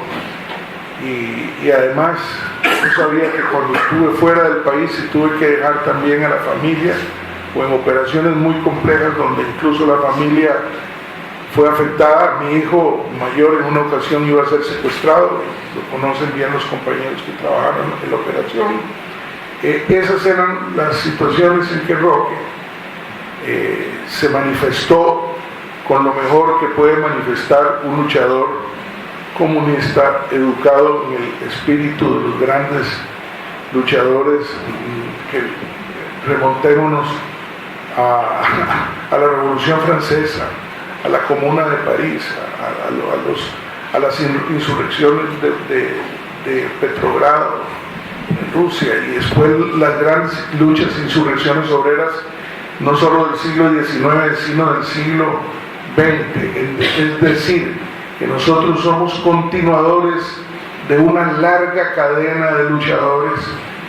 I: y además yo sabía que cuando estuve fuera del país y tuve que dejar también a la familia, o en operaciones muy complejas donde incluso la familia fue afectada. Mi hijo mayor en una ocasión iba a ser secuestrado, lo conocen bien los compañeros que trabajaron en la operación. Esas eran las situaciones en que Roque se manifestó con lo mejor que puede manifestar un luchador comunista educado en el espíritu de los grandes luchadores, que remontémonos a la Revolución Francesa, a la Comuna de París, a las insurrecciones de Petrogrado en Rusia, y después las grandes luchas, insurrecciones obreras, no solo del siglo XIX, sino del siglo XX. Es decir, que nosotros somos continuadores de una larga cadena de luchadores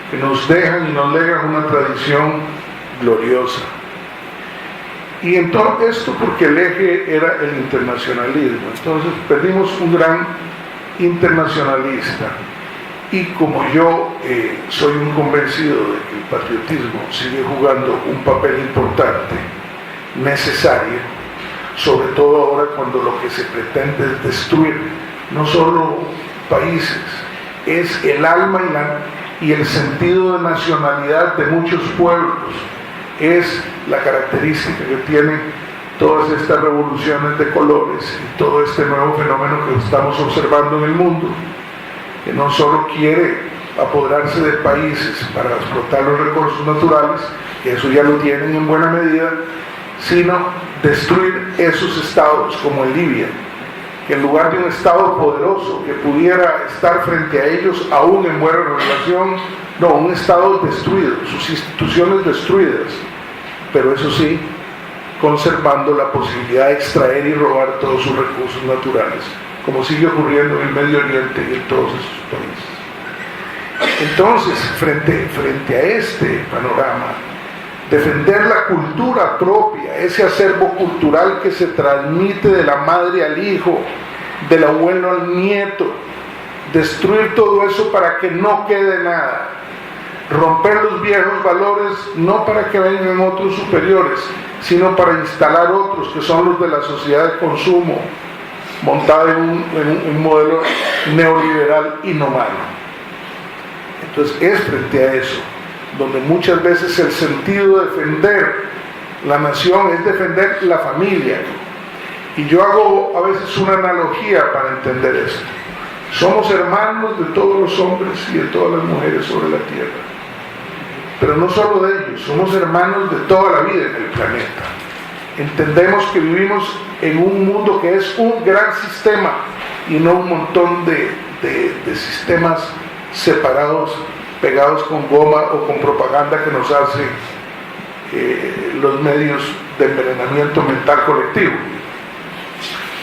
I: que nos dejan y nos legan una tradición gloriosa. Y entonces esto porque el eje era el internacionalismo. Entonces perdimos un gran internacionalista, y como yo soy un convencido de que el patriotismo sigue jugando un papel importante, necesario, sobre todo ahora cuando lo que se pretende es destruir no solo países, es el alma y el sentido de nacionalidad de muchos pueblos, es la característica que tienen todas estas revoluciones de colores y todo este nuevo fenómeno que estamos observando en el mundo, que no solo quiere apoderarse de países para explotar los recursos naturales, que eso ya lo tienen en buena medida, sino destruir esos estados como en Libia, que en lugar de un estado poderoso que pudiera estar frente a ellos aún en buena relación, no, un estado destruido, sus instituciones destruidas, pero eso sí, conservando la posibilidad de extraer y robar todos sus recursos naturales, como sigue ocurriendo en el Medio Oriente y en todos esos países. Entonces, frente a este panorama, defender la cultura propia, ese acervo cultural que se transmite de la madre al hijo, del abuelo al nieto, destruir todo eso para que no quede nada, romper los viejos valores no para que vengan otros superiores, sino para instalar otros que son los de la sociedad de consumo, montada en un modelo neoliberal inhumano. Entonces es frente a eso donde muchas veces el sentido de defender la nación es defender la familia. Y yo hago a veces una analogía para entender esto. Somos hermanos de todos los hombres y de todas las mujeres sobre la tierra. Pero no solo de ellos, somos hermanos de toda la vida en el planeta. Entendemos que vivimos en un mundo que es un gran sistema y no un montón de sistemas separados, pegados con goma o con propaganda que nos hace los medios de envenenamiento mental colectivo.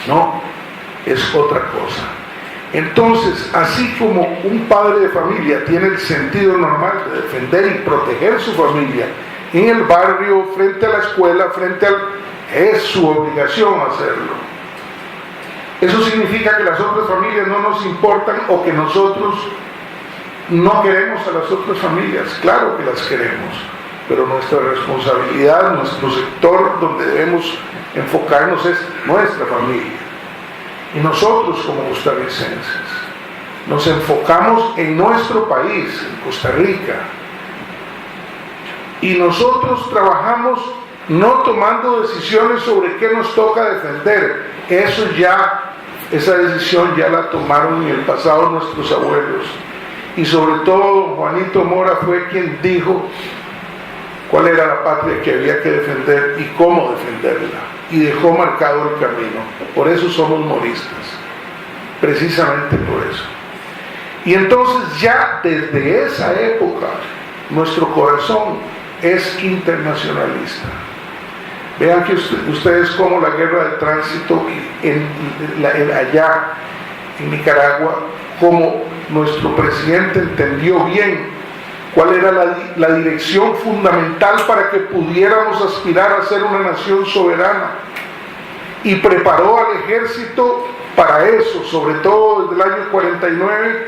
I: No, es otra cosa. Entonces, así como un padre de familia tiene el sentido normal de defender y proteger su familia en el barrio, frente a la escuela, es su obligación hacerlo. Eso significa que las otras familias no nos importan o que nosotros no queremos a las otras familias. Claro que las queremos, pero nuestra responsabilidad, nuestro sector donde debemos enfocarnos es nuestra familia. Y nosotros como costarricenses nos enfocamos en nuestro país, en Costa Rica, y nosotros trabajamos no tomando decisiones sobre qué nos toca defender. Esa decisión ya la tomaron en el pasado nuestros abuelos, y sobre todo Juanito Mora fue quien dijo cuál era la patria que había que defender y cómo defenderla, y dejó marcado el camino. Por eso somos moristas, precisamente por eso. Y entonces ya desde esa época nuestro corazón es internacionalista. Vean que ustedes como la guerra de tránsito allá en Nicaragua, como nuestro presidente entendió bien cuál era la dirección fundamental para que pudiéramos aspirar a ser una nación soberana, y preparó al ejército para eso, sobre todo desde el año 49,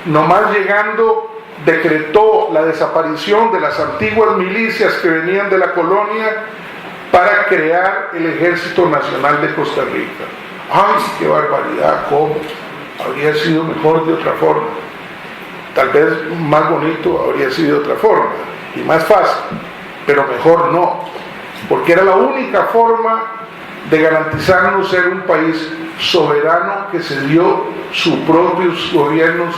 I: nomás llegando, decretó la desaparición de las antiguas milicias que venían de la colonia para crear el Ejército Nacional de Costa Rica. ¡Ay, qué barbaridad! ¿Cómo? Habría sido mejor de otra forma. Tal vez más bonito habría sido de otra forma y más fácil, pero mejor no, porque era la única forma de garantizarnos ser un país soberano que se dio sus propios gobiernos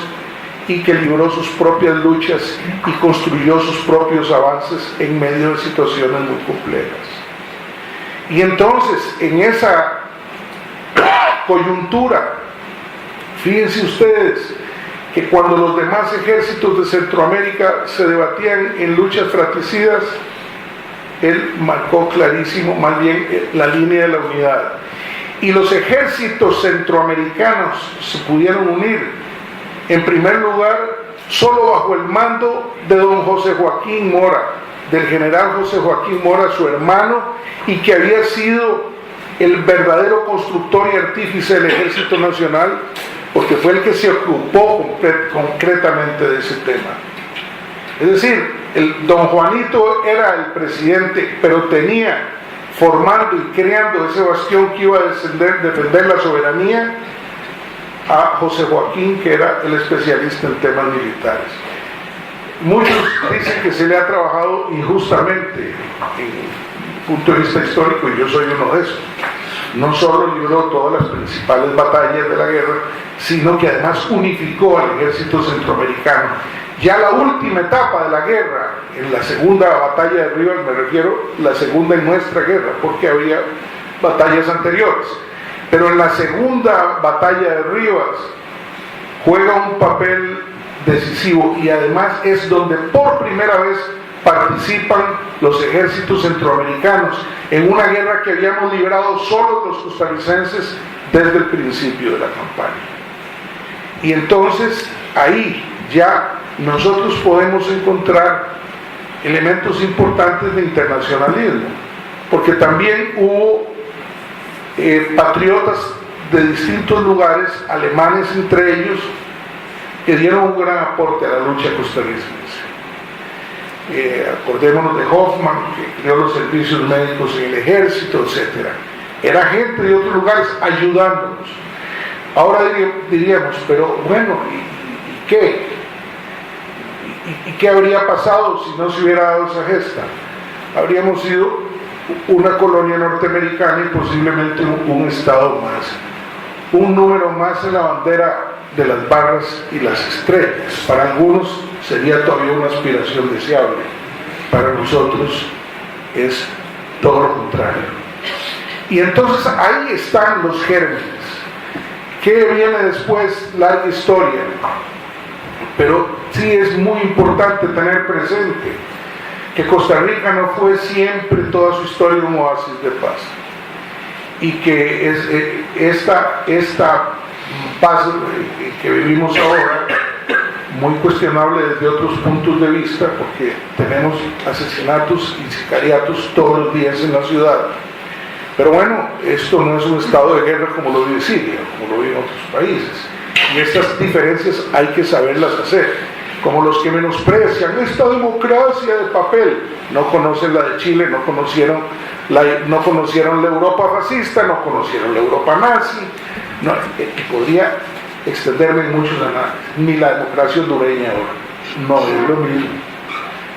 I: y que libró sus propias luchas y construyó sus propios avances en medio de situaciones muy complejas. Y entonces, en esa coyuntura, fíjense ustedes que cuando los demás ejércitos de Centroamérica se debatían en luchas fratricidas, él marcó clarísimo más bien la línea de la unidad. Y los ejércitos centroamericanos se pudieron unir, en primer lugar, solo bajo el mando de don José Joaquín Mora, del general José Joaquín Mora, su hermano, y que había sido el verdadero constructor y artífice del Ejército Nacional, porque fue el que se ocupó concretamente de ese tema. Es decir, don Juanito era el presidente, pero tenía formando y creando ese bastión que iba a defender la soberanía a José Joaquín, que era el especialista en temas militares. Muchos dicen que se le ha trabajado injustamente en el punto de vista histórico, y yo soy uno de esos. No solo libró todas las principales batallas de la guerra, sino que además unificó al ejército centroamericano. Ya la última etapa de la guerra, en la segunda batalla de Rivas, me refiero la segunda en nuestra guerra, porque había batallas anteriores, pero en la segunda batalla de Rivas juega un papel decisivo, y además es donde por primera vez participan los ejércitos centroamericanos en una guerra que habíamos librado solo los costarricenses desde el principio de la campaña. Y entonces ahí ya nosotros podemos encontrar elementos importantes de internacionalismo, porque también hubo patriotas de distintos lugares, alemanes entre ellos, que dieron un gran aporte a la lucha costarricense. Acordémonos de Hoffman, que creó los servicios médicos en el ejército, etc. Era gente de otros lugares ayudándonos. Ahora diríamos, pero bueno, ¿y qué? ¿Y qué habría pasado si no se hubiera dado esa gesta? Habríamos sido una colonia norteamericana y posiblemente un estado más, un número más en la bandera de las barras y las estrellas. Para algunos sería todavía una aspiración deseable, para nosotros es todo lo contrario. Y entonces ahí están los gérmenes. ¿Qué viene después? Larga historia, pero sí es muy importante tener presente que Costa Rica no fue siempre toda su historia un oasis de paz, y que esta paz que vivimos ahora, muy cuestionable desde otros puntos de vista, porque tenemos asesinatos y sicariatos todos los días en la ciudad. Pero bueno, esto no es un estado de guerra como lo vive Siria, como lo viven otros países, y estas diferencias hay que saberlas hacer. Como los que menosprecian esta democracia de papel, no conocen la de Chile, no conocieron la Europa fascista, no conocieron la Europa nazi, podría extenderme en muchos análisis. Ni la democracia hondureña ahora, no es lo mismo,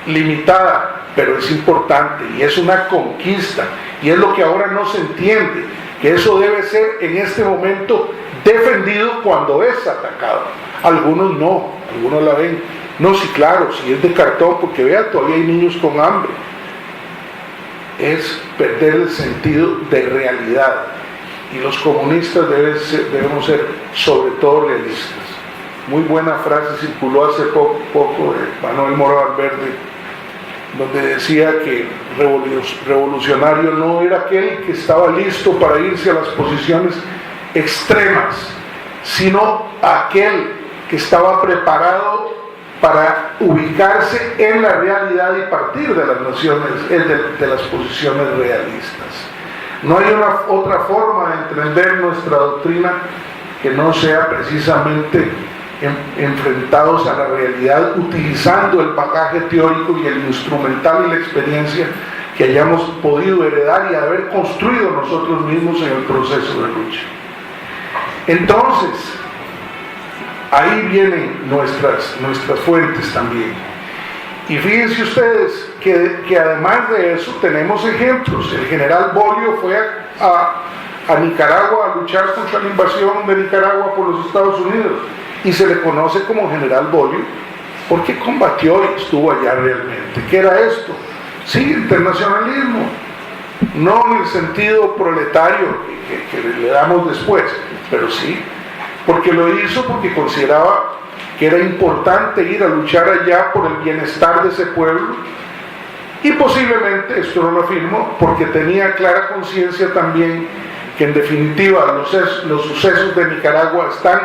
I: limitada, pero es importante y es una conquista, y es lo que ahora no se entiende, que eso debe ser en este momento defendido cuando es atacado. Algunos no, algunos la ven, no, sí, claro, si es de cartón, porque vea, todavía hay niños con hambre. Es perder el sentido de realidad, y los comunistas debemos ser sobre todo realistas. Muy buena frase circuló hace poco de Manuel Mora Valverde, donde decía que revolucionario no era aquel que estaba listo para irse a las posiciones extremas, sino aquel que estaba preparado para ubicarse en la realidad y partir de las nociones, de las posiciones realistas. No hay otra forma de entender nuestra doctrina que no sea precisamente enfrentados a la realidad, utilizando el bagaje teórico y el instrumental y la experiencia que hayamos podido heredar y haber construido nosotros mismos en el proceso de lucha. Entonces, ahí vienen nuestras fuentes también. Y fíjense ustedes que además de eso tenemos ejemplos. El general Bolio fue a Nicaragua a luchar contra la invasión de Nicaragua por los Estados Unidos, y se le conoce como general Bolio porque combatió y estuvo allá realmente. ¿Qué era esto? Sí, internacionalismo, no en el sentido proletario que le damos después, pero sí, porque lo hizo porque consideraba que era importante ir a luchar allá por el bienestar de ese pueblo, y posiblemente, esto no lo afirmo, porque tenía clara conciencia también que en definitiva los sucesos de Nicaragua están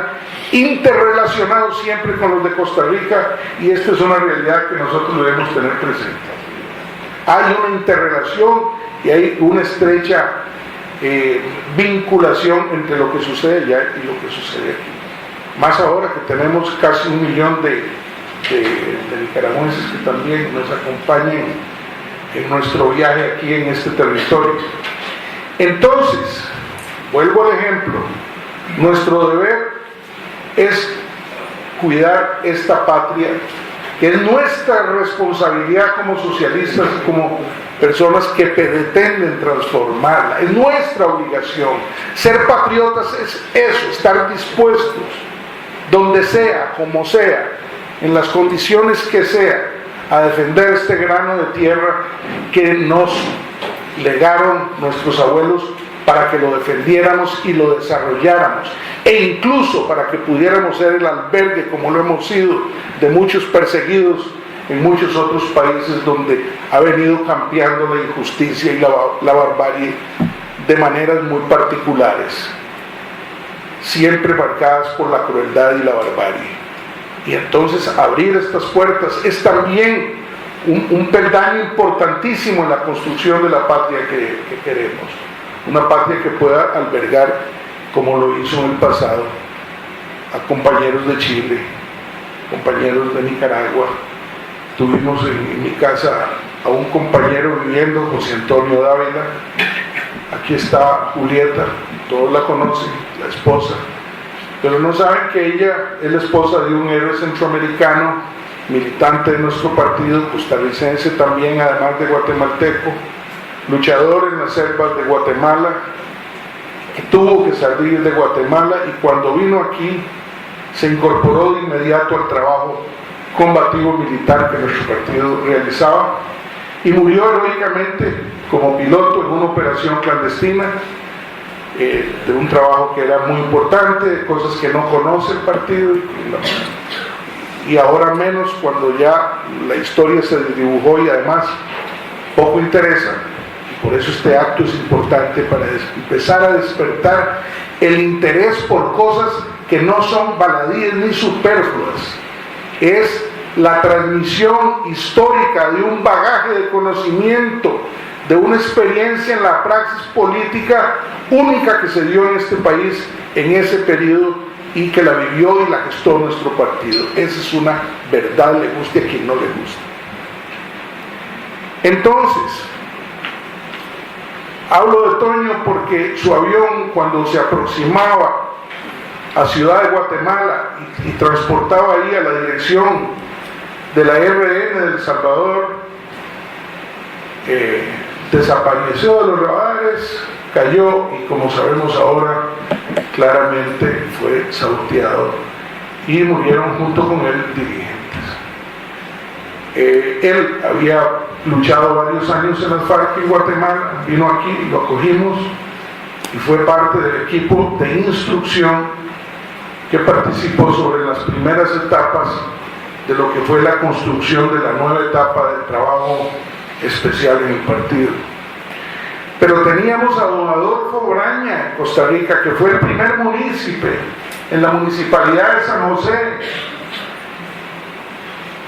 I: interrelacionados siempre con los de Costa Rica, y esta es una realidad que nosotros debemos tener presente. Hay una interrelación y hay una estrecha vinculación entre lo que sucede allá y lo que sucede aquí. más ahora que tenemos casi 1 millón de nicaragüenses que también nos acompañen en nuestro viaje aquí en este territorio. Entonces, vuelvo al ejemplo, nuestro deber es cuidar esta patria, que es nuestra responsabilidad como socialistas, como personas que pretenden transformarla, es nuestra obligación. Ser patriotas es eso, estar dispuestos, donde sea, como sea, en las condiciones que sea, a defender este grano de tierra que nos legaron nuestros abuelos para que lo defendiéramos y lo desarrolláramos, e incluso para que pudiéramos ser el albergue, como lo hemos sido, de muchos perseguidos en muchos otros países donde ha venido cambiando la injusticia y la barbarie de maneras muy particulares, siempre marcadas por la crueldad y la barbarie. Y entonces abrir estas puertas es también un peldaño importantísimo en la construcción de la patria que queremos. Una patria que pueda albergar, como lo hizo en el pasado, a compañeros de Chile, compañeros de Nicaragua. Tuvimos en mi casa a un compañero viviendo, José Antonio Dávila. Aquí está Julieta, todos la conocen, la esposa. Pero no saben que ella es la esposa de un héroe centroamericano, militante de nuestro partido, costarricense también, además de guatemalteco, luchador en las selvas de Guatemala, que tuvo que salir de Guatemala y cuando vino aquí se incorporó de inmediato al trabajo combativo militar que nuestro partido realizaba y murió heroicamente como piloto en una operación clandestina de un trabajo que era muy importante, de cosas que no conoce el partido y ahora menos cuando ya la historia se dibujó y además poco interesa. Por eso este acto es importante para empezar a despertar el interés por cosas que no son baladíes ni superfluas. Es la transmisión histórica de un bagaje de conocimiento, de una experiencia en la praxis política única que se dio en este país en ese periodo y que la vivió y la gestó nuestro partido. Esa es una verdad, le guste a quien no le guste. Entonces, hablo de Toño porque su avión, cuando se aproximaba a Ciudad de Guatemala y transportaba ahí a la dirección de la RN de El Salvador, desapareció de los radares, cayó y, como sabemos ahora, claramente fue saboteado y murieron junto con él dirigentes. Él había luchado varios años en las FARC en Guatemala, vino aquí, lo acogimos y fue parte del equipo de instrucción que participó sobre las primeras etapas de lo que fue la construcción de la nueva etapa del trabajo especial en el partido. Pero teníamos a don Adolfo Braña en Costa Rica, que fue el primer munícipe en la municipalidad de San José,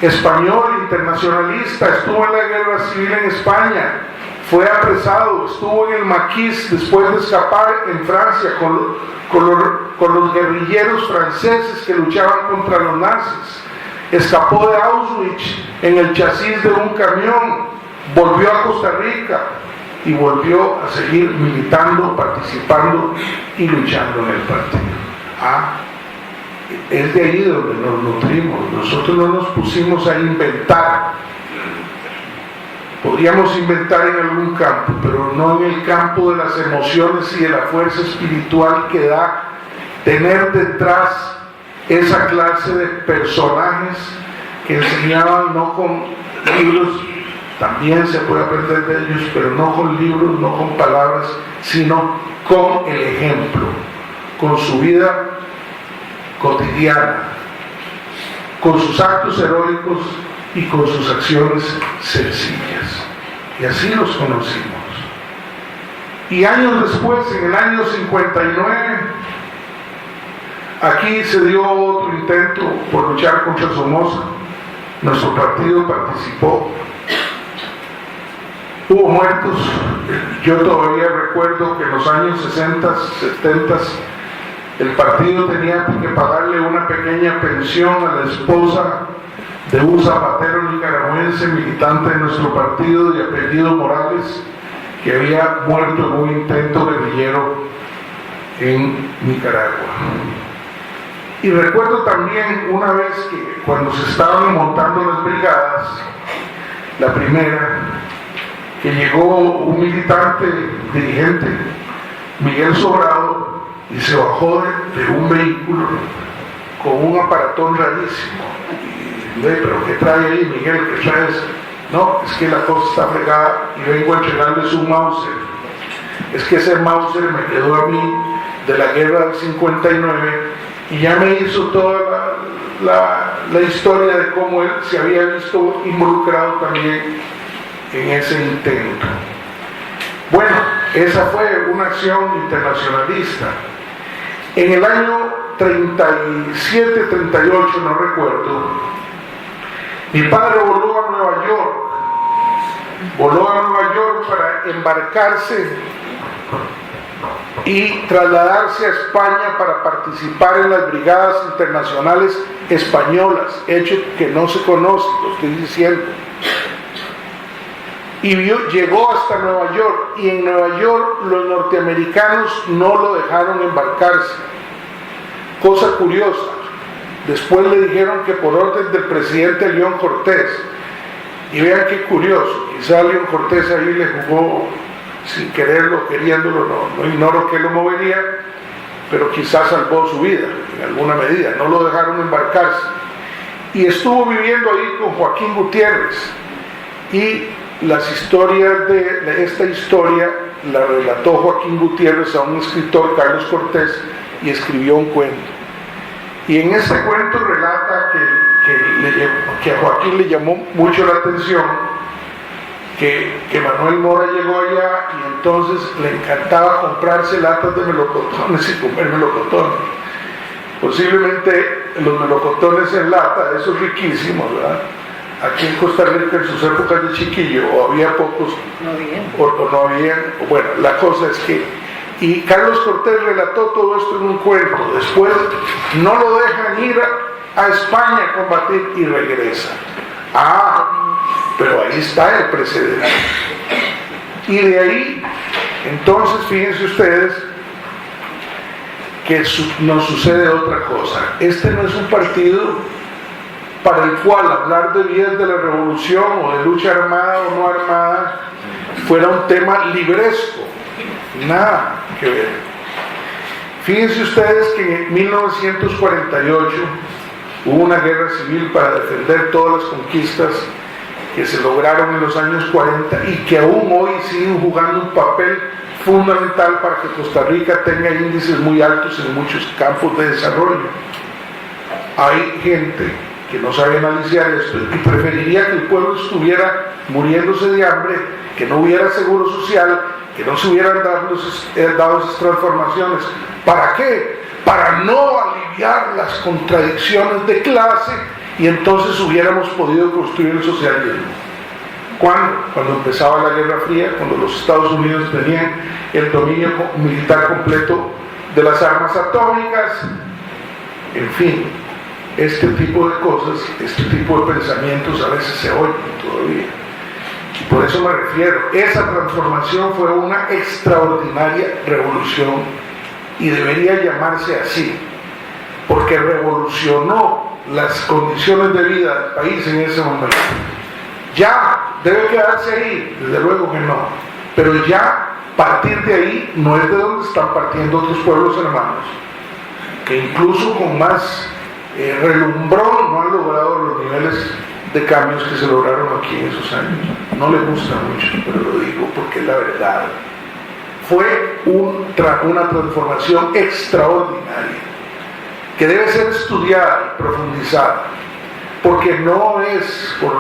I: español, internacionalista, estuvo en la guerra civil en España, fue apresado, estuvo en el Maquis después de escapar en Francia con los guerrilleros franceses que luchaban contra los nazis, escapó de Auschwitz en el chasis de un camión, volvió a Costa Rica y volvió a seguir militando, participando y luchando en el partido. Es de ahí donde nos nutrimos. Nosotros no nos pusimos a inventar. Podríamos inventar en algún campo, pero no en el campo de las emociones y de la fuerza espiritual que da tener detrás esa clase de personajes que enseñaban no con libros, también se puede aprender de ellos, pero no con libros, no con palabras, sino con el ejemplo, con su vida cotidiana, con sus actos heroicos y con sus acciones sencillas. Y así los conocimos. Y años después, en el año 59, aquí se dio otro intento por luchar contra Somoza. Nuestro partido participó. Hubo muertos. Yo todavía recuerdo que en los años 60, 70 el partido tenía que pagarle una pequeña pensión a la esposa de un zapatero nicaragüense, militante de nuestro partido de apellido Morales, que había muerto en un intento guerrillero en Nicaragua. Y recuerdo también una vez que cuando se estaban montando las brigadas, la primera, que llegó un militante dirigente, Miguel Sobrado, y se bajó de un vehículo con un aparatón rarísimo. Y le dije, ¿pero qué trae ahí, Miguel? ¿Qué traes? No, es que la cosa está fregada y vengo a entregarles un Mauser. Es que ese Mauser me quedó a mí de la guerra del 59 y ya me hizo toda la historia de cómo él se había visto involucrado también en ese intento. Bueno, esa fue una acción internacionalista. En el año 37, 38, no recuerdo, mi padre voló a Nueva York para embarcarse y trasladarse a España para participar en las brigadas internacionales españolas, hecho que no se conoce, lo estoy diciendo. Y llegó hasta Nueva York, y en Nueva York los norteamericanos no lo dejaron embarcarse. Cosa curiosa, después le dijeron que por orden del presidente León Cortés, y vean qué curioso, quizá León Cortés ahí le jugó sin quererlo, queriéndolo, no ignoro que lo movería, pero quizás salvó su vida en alguna medida, no lo dejaron embarcarse. Y estuvo viviendo ahí con Joaquín Gutiérrez, y las historias de esta historia la relató Joaquín Gutiérrez a un escritor, Carlos Cortés, y escribió un cuento. Y en ese cuento relata que a Joaquín le llamó mucho la atención que Manuel Mora llegó allá y entonces le encantaba comprarse latas de melocotones y comer melocotones. Posiblemente los melocotones en lata, esos riquísimos, ¿verdad? Aquí en Costa Rica en sus épocas de chiquillo o había pocos o no habían, bueno, la cosa es que, y Carlos Cortés relató todo esto en un cuento. Después no lo dejan ir a España a combatir y regresa. Pero ahí está el precedente. Y de ahí, entonces, fíjense ustedes que nos sucede otra cosa. Este no es un partido para el cual hablar de vías de la revolución o de lucha armada o no armada fuera un tema libresco. Nada que ver. Fíjense ustedes que en 1948 hubo una guerra civil para defender todas las conquistas que se lograron en los años 40 y que aún hoy siguen jugando un papel fundamental para que Costa Rica tenga índices muy altos en muchos campos de desarrollo. Hay gente que no sabe analizar esto y preferiría que el pueblo estuviera muriéndose de hambre, que no hubiera seguro social, que no se hubieran dado esas transformaciones. ¿Para qué? Para no aliviar las contradicciones de clase y entonces hubiéramos podido construir el socialismo. Cuando empezaba la Guerra Fría, cuando los Estados Unidos tenían el dominio militar completo de las armas atómicas, en fin, este tipo de cosas, este tipo de pensamientos a veces se oyen todavía. Y por eso me refiero, esa transformación fue una extraordinaria revolución y debería llamarse así, porque revolucionó las condiciones de vida del país en ese momento. Ya debe quedarse ahí, desde luego que no, pero ya partir de ahí no es de donde están partiendo otros pueblos hermanos, que incluso con más relumbrón no han logrado los niveles de cambios que se lograron aquí en esos años. No le gusta mucho, pero lo digo porque es la verdad. Fue una transformación extraordinaria que debe ser estudiada y profundizada, porque no es por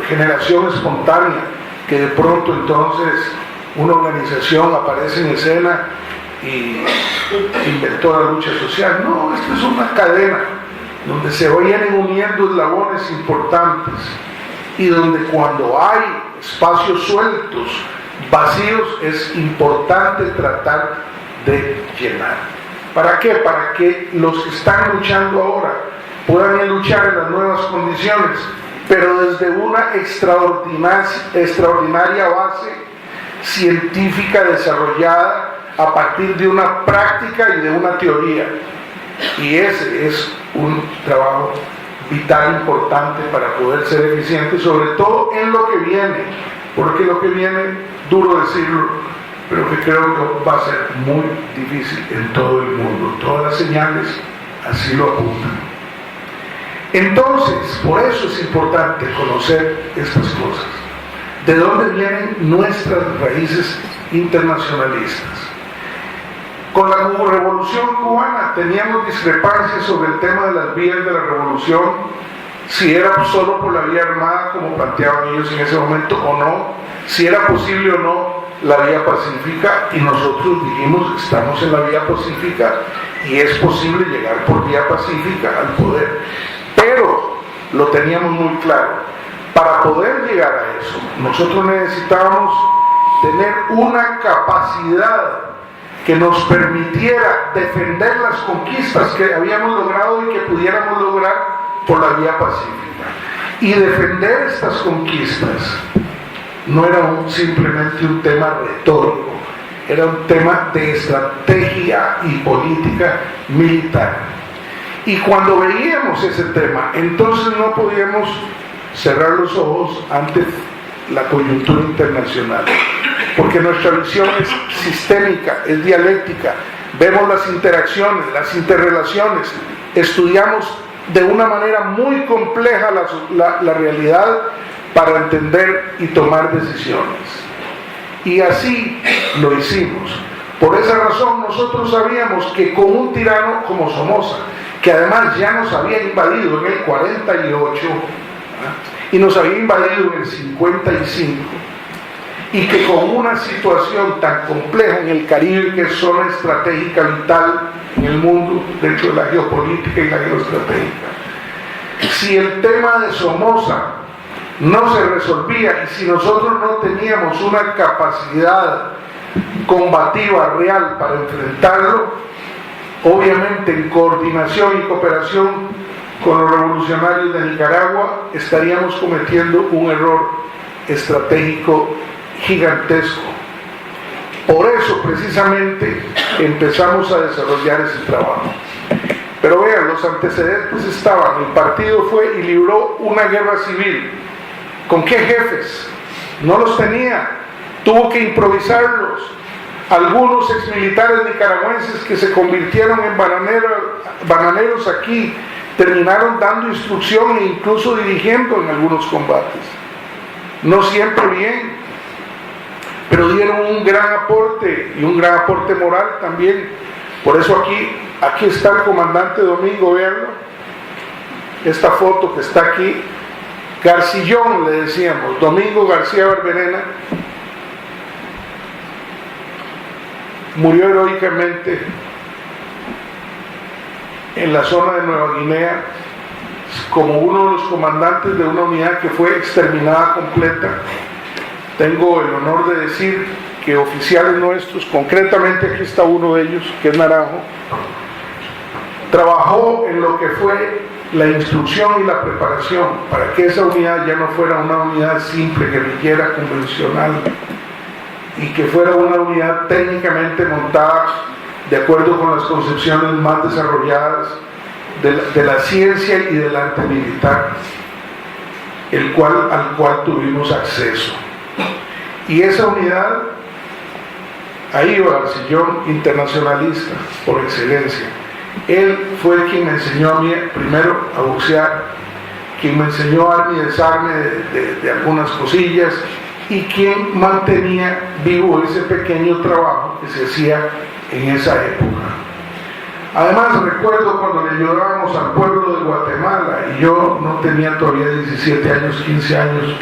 I: generación espontánea que de pronto entonces una organización aparece en escena y inventó la lucha social. No, esto es una cadena donde se vayan uniendo eslabones importantes y donde cuando hay espacios sueltos, vacíos, es importante tratar de llenar. ¿Para qué? Para que los que están luchando ahora puedan luchar en las nuevas condiciones, pero desde una extraordinaria base científica desarrollada a partir de una práctica y de una teoría. Y ese es un trabajo vital, importante para poder ser eficiente, sobre todo en lo que viene, porque lo que viene, duro decirlo, pero que creo que va a ser muy difícil en todo el mundo. Todas las señales así lo apuntan. Entonces, por eso es importante conocer estas cosas. ¿De dónde vienen nuestras raíces internacionalistas? Con la Revolución Cubana teníamos discrepancias sobre el tema de las vías de la revolución, si era solo por la vía armada, como planteaban ellos en ese momento, o no, si era posible o no la vía pacífica, y nosotros dijimos, estamos en la vía pacífica y es posible llegar por vía pacífica al poder. Pero lo teníamos muy claro, para poder llegar a eso, nosotros necesitábamos tener una capacidad que nos permitiera defender las conquistas que habíamos logrado y que pudiéramos lograr por la vía pacífica. Y defender estas conquistas no era simplemente un tema retórico, era un tema de estrategia y política militar. Y cuando veíamos ese tema, entonces no podíamos cerrar los ojos ante la coyuntura internacional, porque nuestra visión es sistémica, es dialéctica, vemos las interacciones, las interrelaciones, estudiamos de una manera muy compleja la realidad para entender y tomar decisiones. Y así lo hicimos. Por esa razón nosotros sabíamos que con un tirano como Somoza, que además ya nos había invadido en el 48, y nos había invadido en el 55, y que con una situación tan compleja en el Caribe, que es zona estratégica vital en el mundo, dentro de la geopolítica y la geoestratégica, si el tema de Somoza no se resolvía y si nosotros no teníamos una capacidad combativa real para enfrentarlo, obviamente en coordinación y cooperación con los revolucionarios de Nicaragua estaríamos cometiendo un error estratégico gigantesco. Por eso precisamente empezamos a desarrollar ese trabajo. Pero vean, los antecedentes estaban, el partido fue y libró una guerra civil. ¿Con qué jefes? No los tenía, tuvo que improvisarlos. Algunos exmilitares nicaragüenses que se convirtieron en bananeros aquí terminaron dando instrucción e incluso dirigiendo en algunos combates. No siempre bien, pero dieron un gran aporte y un gran aporte moral también. Por eso aquí está el comandante Domingo, véanlo, esta foto que está aquí, Garcillón le decíamos, Domingo García Barberena, murió heroicamente en la zona de Nueva Guinea como uno de los comandantes de una unidad que fue exterminada completa. Tengo el honor de decir que oficiales nuestros, concretamente aquí está uno de ellos, que es Naranjo, trabajó en lo que fue la instrucción y la preparación para que esa unidad ya no fuera una unidad simple, guerrillera, convencional, y que fuera una unidad técnicamente montada de acuerdo con las concepciones más desarrolladas de la ciencia y del arte militar, al cual tuvimos acceso. Y esa unidad, ahí va el sillón internacionalista por excelencia. Él fue quien me enseñó a mí primero a boxear, quien me enseñó a arme y desarme de algunas cosillas, y quien mantenía vivo ese pequeño trabajo que se hacía en esa época. Además recuerdo cuando le ayudábamos al pueblo de Guatemala, y yo no tenía todavía 17 años, 15 años,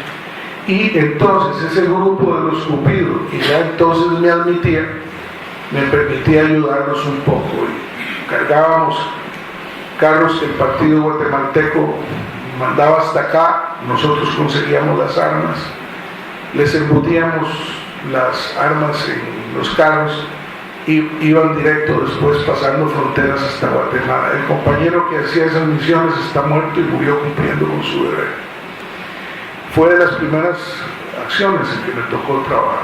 I: y entonces ese grupo de los Cupidos, y ya entonces me permitía ayudarlos un poco, y cargábamos carros que el partido guatemalteco mandaba hasta acá, nosotros conseguíamos las armas, les embutíamos las armas en los carros y iban directo después pasando fronteras hasta Guatemala. El compañero que hacía esas misiones está muerto y murió cumpliendo con su deber. Fue de las primeras acciones en que me tocó trabajar.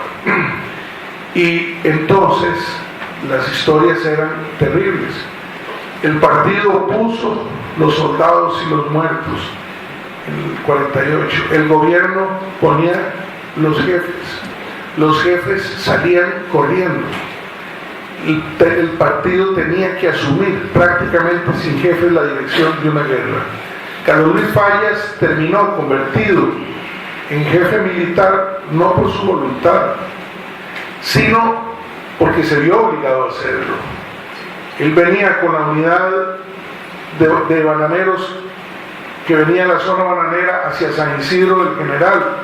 I: Y entonces las historias eran terribles. El partido puso los soldados y los muertos en el 48. El gobierno ponía los jefes. Los jefes salían corriendo. El partido tenía que asumir prácticamente sin jefes la dirección de una guerra. Carlos Luis Fallas terminó convertido en jefe militar no por su voluntad, sino porque se vio obligado a hacerlo. Él venía con la unidad de bananeros que venía de la zona bananera hacia San Isidro del General.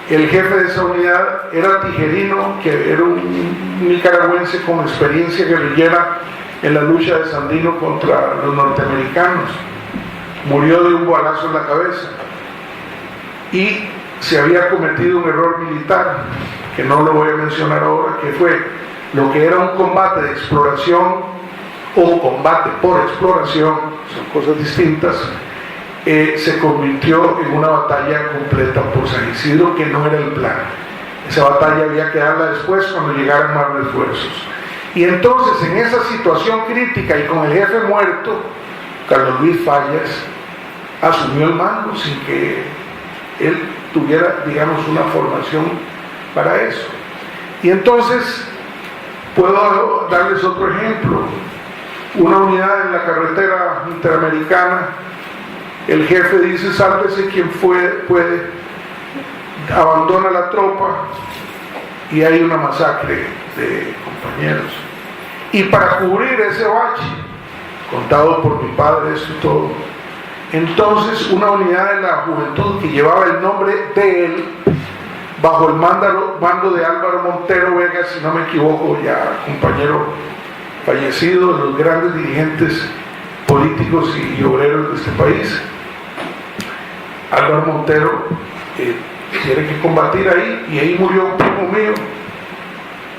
I: El jefe de esa unidad era Tijerino, que era un nicaragüense con experiencia guerrillera en la lucha de Sandino contra los norteamericanos. Murió de un balazo en la cabeza y se había cometido un error militar que no lo voy a mencionar ahora, que fue lo que era un combate de exploración o combate por exploración, son cosas distintas. Se convirtió en una batalla completa por San Isidro, que no era el plan. Esa batalla había que darla después cuando llegaran más refuerzos. Y entonces, en esa situación crítica y con el jefe muerto, Carlos Luis Fallas asumió el mando sin que él tuviera, digamos, una formación para eso. Y entonces, puedo darles otro ejemplo. Una unidad en la carretera interamericana, el jefe dice: sálvese quien puede, abandona la tropa, y hay una masacre de compañeros. Y para cubrir ese bache, contado por mi padre esto y todo, entonces una unidad de la juventud que llevaba el nombre de él, bajo el mando de Álvaro Montero Vega, si no me equivoco, ya compañero fallecido, de los grandes dirigentes políticos y obreros de este país. Álvaro Montero tiene que combatir ahí, y ahí murió un primo mío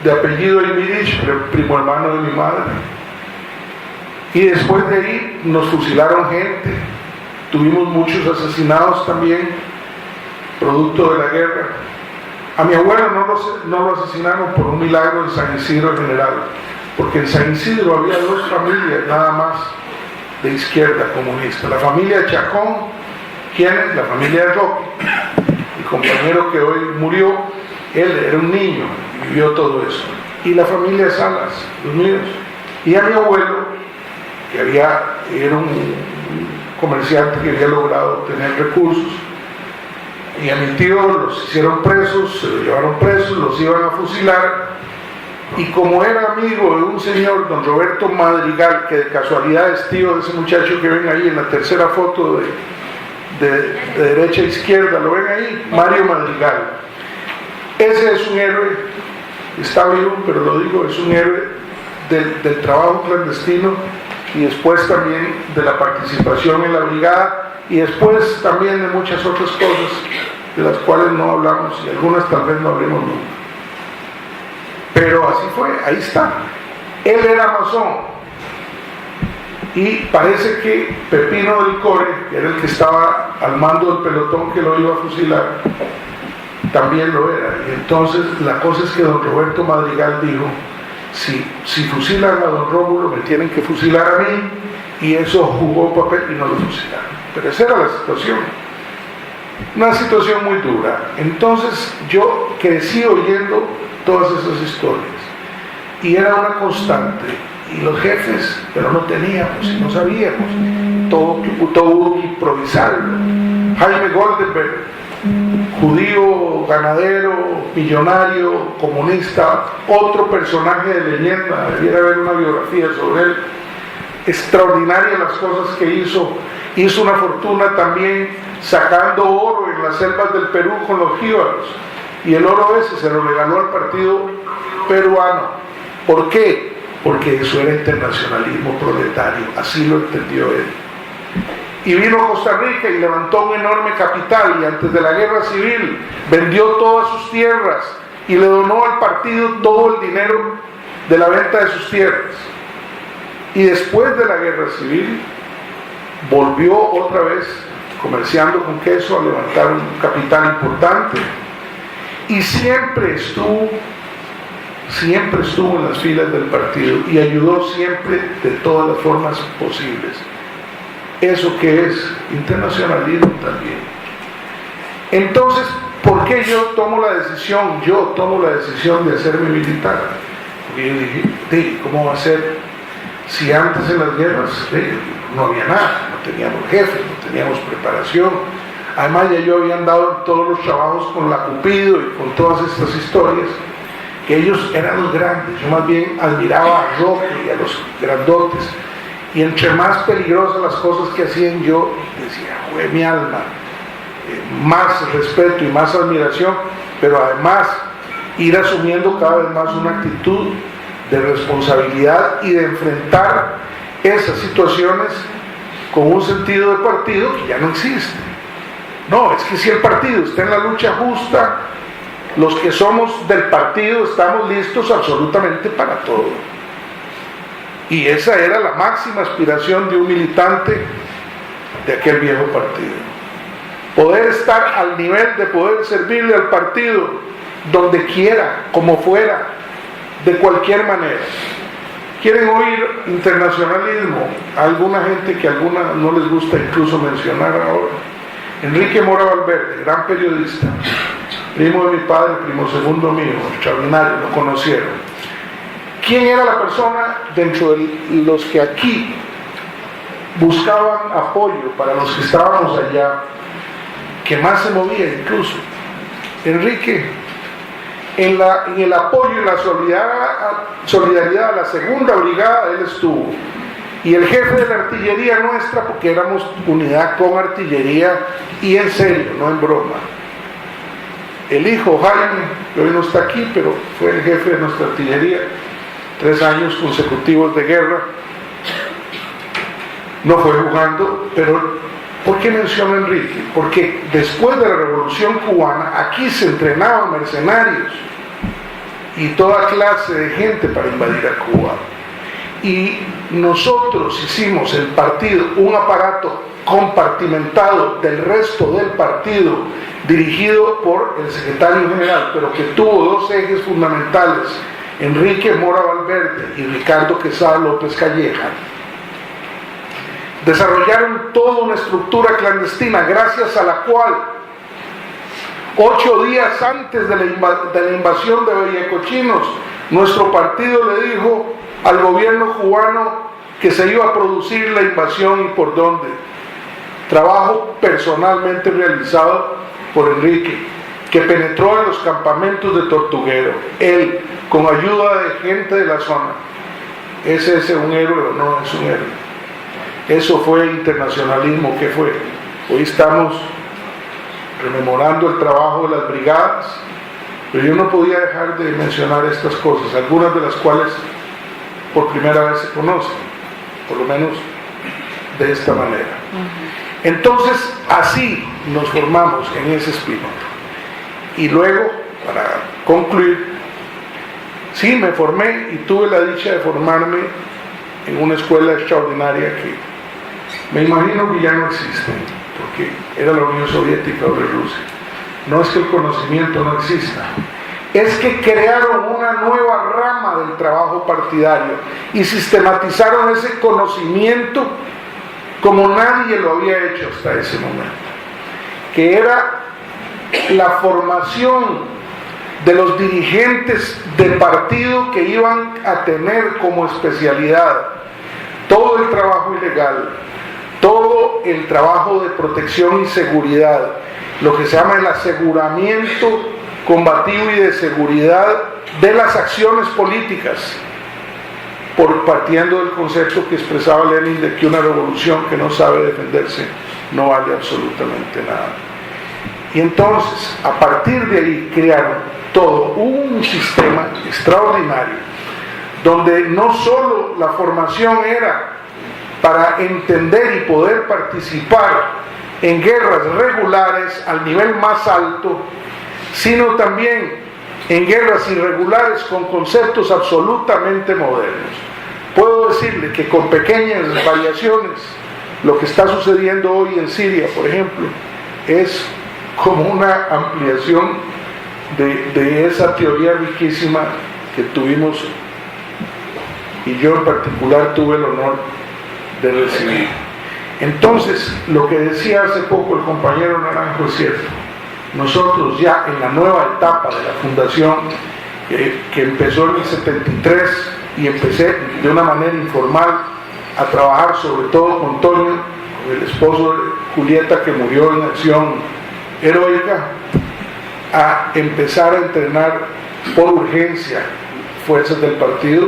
I: de apellido Imirich, primo hermano de mi madre. Y después de ahí nos fusilaron gente, tuvimos muchos asesinados también, producto de la guerra. A mi abuelo no lo asesinaron por un milagro en San Isidro en general, porque en San Isidro había dos familias nada más de izquierda comunista: la familia Chacón, ¿quién es? La familia de Roque, el compañero que hoy murió. Él era un niño y vivió todo eso, y la familia Salas, los míos. Y a mi abuelo, que era un comerciante que había logrado tener recursos, y a mi tío los hicieron presos, se los llevaron presos, los iban a fusilar. Y como era amigo de un señor, don Roberto Madrigal, que de casualidad es tío de ese muchacho que ven ahí en la tercera foto de derecha a izquierda, ¿lo ven ahí? Mario Madrigal. Ese es un héroe, está vivo, pero lo digo, es un héroe del trabajo clandestino, y después también de la participación en la brigada, y después también de muchas otras cosas de las cuales no hablamos, y algunas tal vez no hablemos nunca. Pero así fue, ahí está. Él era masón, y parece que Pepino del Core, que era el que estaba al mando del pelotón que lo iba a fusilar, también lo era. Y entonces la cosa es que don Roberto Madrigal dijo: si fusilan a don Rómulo, me tienen que fusilar a mí, y eso jugó papel y no lo fusilaron. Pero esa era la situación, una situación muy dura. Entonces yo crecí oyendo todas esas historias, y era una constante. Y los jefes, pero no teníamos, no sabíamos, todo hubo que improvisarlo. Jaime Goldenberg, judío, ganadero, millonario, comunista, otro personaje de leyenda, debiera haber una biografía sobre él. Extraordinaria las cosas que hizo una fortuna también sacando oro en las selvas del Perú con los jíbaros, y el oro ese se lo regaló al partido peruano. ¿Por qué? Porque eso era internacionalismo proletario, así lo entendió él. Y vino a Costa Rica y levantó un enorme capital, y antes de la guerra civil vendió todas sus tierras y le donó al partido todo el dinero de la venta de sus tierras. Y después de la guerra civil, volvió otra vez, comerciando con queso, a levantar un capital importante. Y siempre estuvo en las filas del partido y ayudó siempre de todas las formas posibles. Eso que es internacionalismo también. Entonces, ¿por qué yo tomo la decisión de hacerme militar? Porque yo dije, ¿cómo va a ser si antes en las guerras no había nada? No teníamos jefes, no teníamos preparación. Además ya yo había andado en todos los trabajos con la Cupido y con todas estas historias, que ellos eran los grandes. Yo más bien admiraba a Roque y a los grandotes, y entre más peligrosas las cosas que hacían, yo decía, jue mi alma, más respeto y más admiración, pero además ir asumiendo cada vez más una actitud de responsabilidad y de enfrentar esas situaciones con un sentido de partido que ya no existe. No, es que si el partido está en la lucha justa, los que somos del partido estamos listos absolutamente para todo. Y esa era la máxima aspiración de un militante de aquel viejo partido. Poder estar al nivel de poder servirle al partido donde quiera, como fuera, de cualquier manera. ¿Quieren oír internacionalismo? A alguna gente que a alguna no les gusta incluso mencionar ahora. Enrique Mora Valverde, gran periodista, primo de mi padre, primo segundo mío, extraordinario, lo conocieron. ¿Quién era la persona dentro de los que aquí buscaban apoyo para los que estábamos allá, que más se movía incluso? Enrique, en el apoyo y la solidaridad a la segunda brigada, él estuvo. Y el jefe de la artillería nuestra, porque éramos unidad con artillería, y en serio, no en broma. El hijo Jaime, que hoy no está aquí, pero fue el jefe de nuestra artillería, 3 años consecutivos de guerra. No fue jugando, pero ¿por qué menciono a Enrique? Porque después de la Revolución Cubana, aquí se entrenaban mercenarios y toda clase de gente para invadir a Cuba. Y nosotros hicimos el partido un aparato compartimentado del resto del partido, dirigido por el secretario general, pero que tuvo 2 ejes fundamentales, Enrique Mora Valverde y Ricardo Quesada López Calleja. Desarrollaron toda una estructura clandestina, gracias a la cual 8 días antes de la invasión de Bellacochinos, nuestro partido le dijo al gobierno cubano que se iba a producir la invasión y por dónde. Trabajo personalmente realizado por Enrique, que penetró en los campamentos de Tortuguero, él, con ayuda de gente de la zona. ¿Es ese un héroe o no es un héroe? Eso fue internacionalismo. ¿Qué fue? Hoy estamos rememorando el trabajo de las brigadas, pero yo no podía dejar de mencionar estas cosas, algunas de las cuales por primera vez se conocen, por lo menos de esta manera. Entonces, así nos formamos en ese espíritu. Y luego, para concluir, sí, me formé y tuve la dicha de formarme en una escuela extraordinaria que me imagino que ya no existe, porque era la Unión Soviética o de Rusia. No es que el conocimiento no exista, es que crearon una nueva rama del trabajo partidario y sistematizaron ese conocimiento como nadie lo había hecho hasta ese momento, que era la formación de los dirigentes del partido que iban a tener como especialidad todo el trabajo ilegal, todo el trabajo de protección y seguridad, lo que se llama el aseguramiento combativo y de seguridad de las acciones políticas, partiendo del concepto que expresaba Lenin de que una revolución que no sabe defenderse no vale absolutamente nada. Y entonces, a partir de ahí, crearon todo un sistema extraordinario, donde no solo la formación era para entender y poder participar en guerras regulares al nivel más alto, sino también en guerras irregulares con conceptos absolutamente modernos. Puedo decirle que con pequeñas variaciones, lo que está sucediendo hoy en Siria, por ejemplo, es como una ampliación de esa teoría riquísima que tuvimos, y yo en particular tuve el honor de recibir. Entonces, lo que decía hace poco el compañero Naranjo es cierto. Nosotros ya en la nueva etapa de la fundación, que empezó en el 73, y empecé de una manera informal a trabajar sobre todo con Toño, el esposo de Julieta, que murió en acción heroica, a empezar a entrenar por urgencia fuerzas del partido,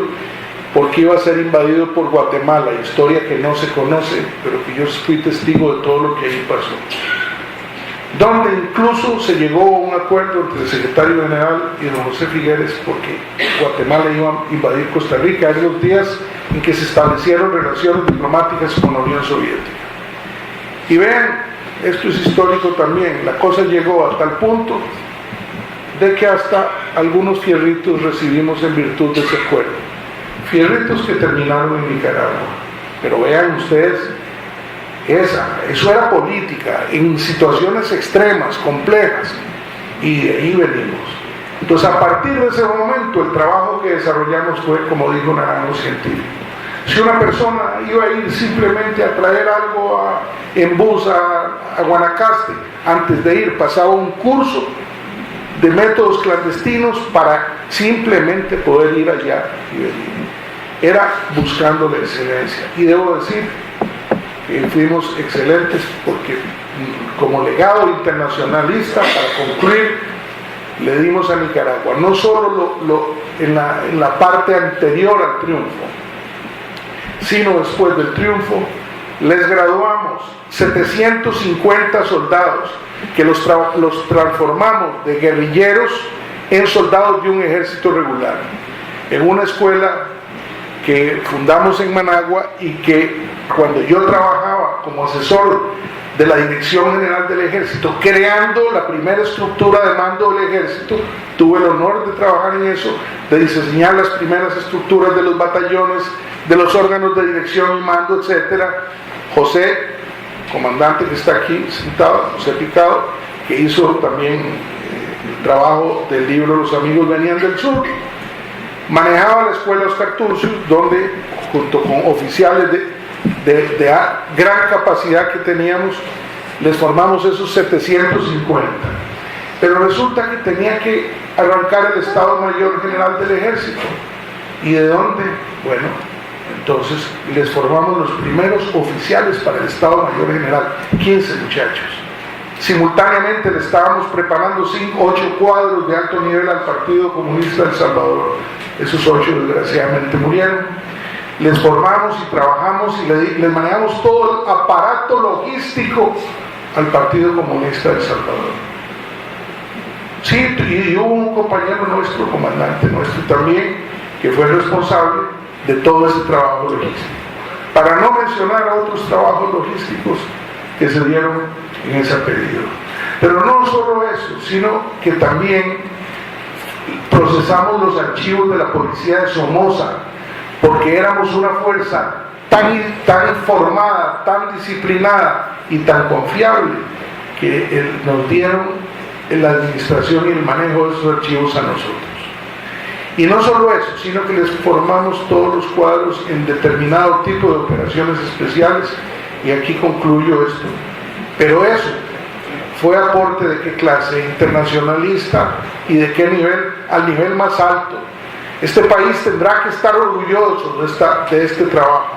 I: porque iba a ser invadido por Guatemala, historia que no se conoce, pero que yo fui testigo de todo lo que ahí pasó, donde incluso se llegó a un acuerdo entre el secretario general y don José Figueres, porque Guatemala iba a invadir Costa Rica en los días en que se establecieron relaciones diplomáticas con la Unión Soviética. Y vean, esto es histórico también, la cosa llegó a tal punto de que hasta algunos fierritos recibimos en virtud de ese acuerdo, fierritos que terminaron en Nicaragua. Pero vean ustedes, eso era política, en situaciones extremas, complejas, y de ahí venimos. Entonces, a partir de ese momento, el trabajo que desarrollamos fue, como dijo Naranjo, científico. Si una persona iba a ir simplemente a traer algo en bus a Guanacaste, antes de ir pasaba un curso de métodos clandestinos para simplemente poder ir allá y venir. Era buscando la excelencia. Y debo decir que fuimos excelentes, porque como legado internacionalista, para concluir, le dimos a Nicaragua, no solo en la parte anterior al triunfo, sino después del triunfo, les graduamos 750 soldados, que los transformamos de guerrilleros en soldados de un ejército regular, en una escuela que fundamos en Managua, y que cuando yo trabajaba como asesor de la Dirección General del Ejército, creando la primera estructura de mando del Ejército, tuve el honor de trabajar en eso, de diseñar las primeras estructuras de los batallones, de los órganos de dirección y mando, etcétera. José, comandante que está aquí sentado, José Picado, que hizo también el trabajo del libro Los amigos venían del sur, manejaba la escuela Oscar Turcios, donde junto con oficiales de gran capacidad que teníamos, les formamos esos 750. Pero resulta que tenía que arrancar el Estado Mayor General del Ejército. ¿Y de dónde? Bueno, entonces les formamos los primeros oficiales para el Estado Mayor General, 15 muchachos. Simultáneamente le estábamos preparando 8 cuadros de alto nivel al Partido Comunista de El Salvador. Esos 8 desgraciadamente murieron. Les formamos y trabajamos y les manejamos todo el aparato logístico al Partido Comunista de El Salvador. Sí, y hubo un compañero nuestro, comandante nuestro también, que fue responsable de todo ese trabajo logístico. Para no mencionar a otros trabajos logísticos que se dieron en ese periodo. Pero no solo eso, sino que también procesamos los archivos de la policía de Somoza, porque éramos una fuerza tan formada, tan disciplinada y tan confiable, que nos dieron la administración y el manejo de esos archivos a nosotros. Y no solo eso, sino que les formamos todos los cuadros en determinado tipo de operaciones especiales, y aquí concluyo esto. Pero eso fue aporte de qué clase, internacionalista, y de qué nivel, al nivel más alto. Este país tendrá que estar orgulloso de este trabajo.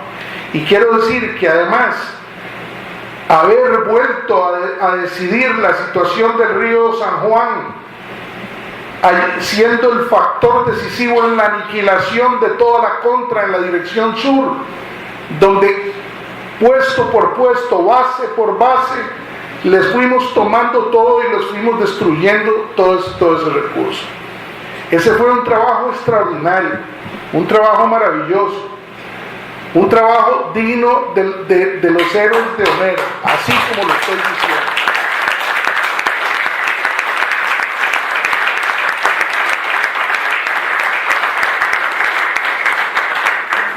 I: Y quiero decir que además, haber vuelto a decidir la situación del río San Juan, siendo el factor decisivo en la aniquilación de toda la contra en la dirección sur, donde puesto por puesto, base por base, les fuimos tomando todo y los fuimos destruyendo todo ese recurso. Ese fue un trabajo extraordinario, un trabajo maravilloso, un trabajo digno de los héroes de Homero, así como lo estoy diciendo.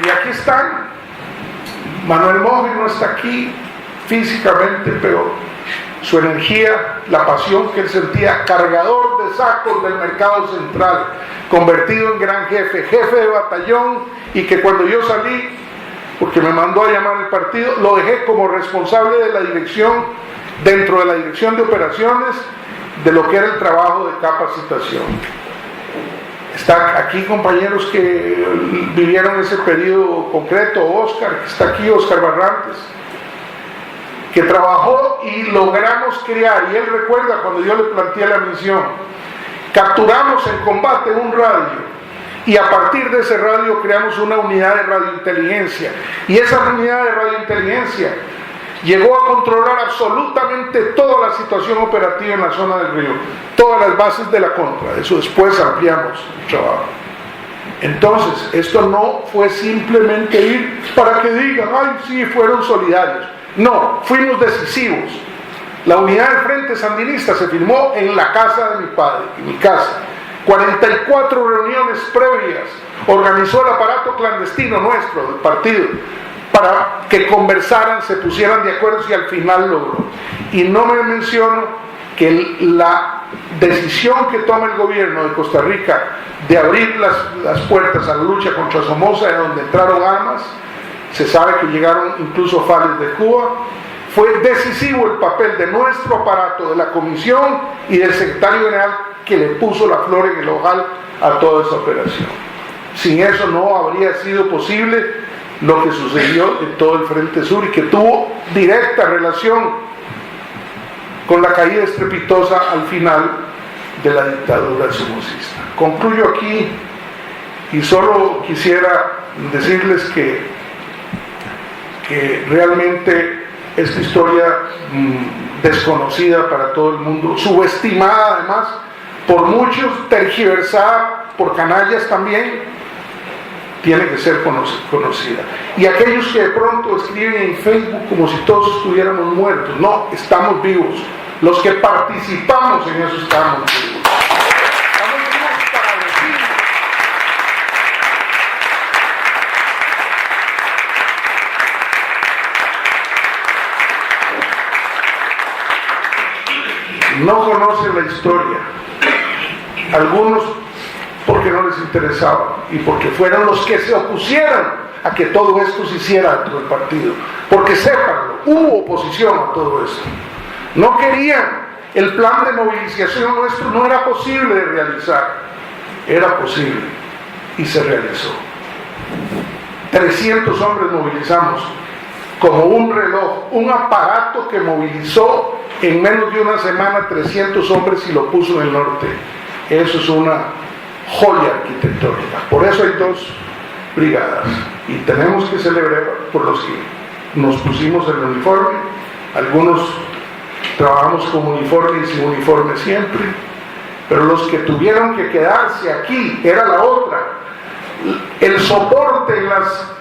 I: Y aquí están. Manuel Monge no está aquí físicamente, pero su energía, la pasión que él sentía, cargador de sacos del mercado central, convertido en gran jefe, jefe de batallón, y que cuando yo salí, porque me mandó a llamar el partido, lo dejé como responsable de la dirección, dentro de la dirección de operaciones, de lo que era el trabajo de capacitación. Están aquí compañeros que vivieron ese periodo concreto, Oscar, que está aquí, Oscar Barrantes, que trabajó y logramos crear, y él recuerda cuando yo le planteé la misión, capturamos en combate un radio, y a partir de ese radio creamos una unidad de radiointeligencia, y esa unidad de radiointeligencia llegó a controlar absolutamente toda la situación operativa en la zona del río, todas las bases de la contra. Eso después ampliamos el trabajo. Entonces, esto no fue simplemente ir para que digan, ay, sí, fueron solidarios. No, fuimos decisivos. La unidad del Frente Sandinista se firmó en la casa de mi padre, en mi casa. 44 reuniones previas organizó el aparato clandestino nuestro, del partido, para que conversaran, se pusieran de acuerdo y al final logró. Y no me menciono que la decisión que toma el gobierno de Costa Rica de abrir las puertas a la lucha contra Somoza, de donde entraron armas, se sabe que llegaron incluso FARC de Cuba, fue decisivo el papel de nuestro aparato, de la comisión y del secretario general, que le puso la flor en el ojal a toda esa operación. Sin eso no habría sido posible lo que sucedió en todo el Frente Sur, y que tuvo directa relación con la caída estrepitosa al final de la dictadura somocista. Concluyo aquí y solo quisiera decirles que realmente esta historia desconocida para todo el mundo, subestimada además por muchos, tergiversada por canallas también, tiene que ser conocida. Y aquellos que de pronto escriben en Facebook como si todos estuviéramos muertos, no, estamos vivos. Los que participamos en eso estamos vivos. Estamos vivos para decir. No conocen la historia. Algunos porque no les interesaba y porque fueron los que se opusieron a que todo esto se hiciera dentro del partido. Porque sépanlo, hubo oposición a todo esto. No querían, el plan de movilización nuestro no era posible de realizar. Era posible y se realizó. 300 hombres movilizamos, como un reloj, un aparato que movilizó en menos de una semana 300 hombres y lo puso en el norte. Eso es una joya arquitectónica. Por eso hay 2 brigadas y tenemos que celebrar por los que nos pusimos el uniforme. Algunos trabajamos con uniforme y sin uniforme siempre, pero los que tuvieron que quedarse aquí era la otra, el soporte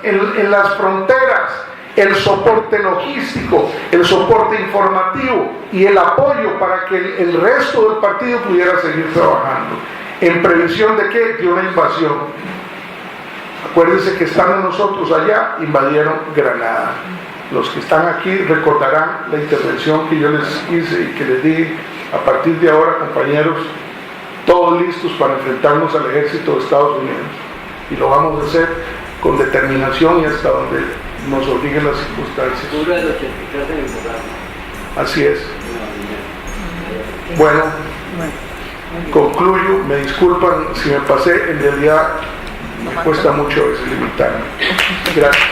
I: en las fronteras, el soporte logístico, el soporte informativo y el apoyo para que el resto del partido pudiera seguir trabajando. ¿En previsión de qué? De una invasión. Acuérdense que estando nosotros allá, invadieron Granada. Los que están aquí recordarán la intervención que yo les hice y que les dije: a partir de ahora, compañeros, todos listos para enfrentarnos al ejército de Estados Unidos. Y lo vamos a hacer con determinación y hasta donde nos obliguen las circunstancias. Así es. Bueno, concluyo, me disculpan si me pasé, en realidad me cuesta mucho a veces limitarme. Gracias.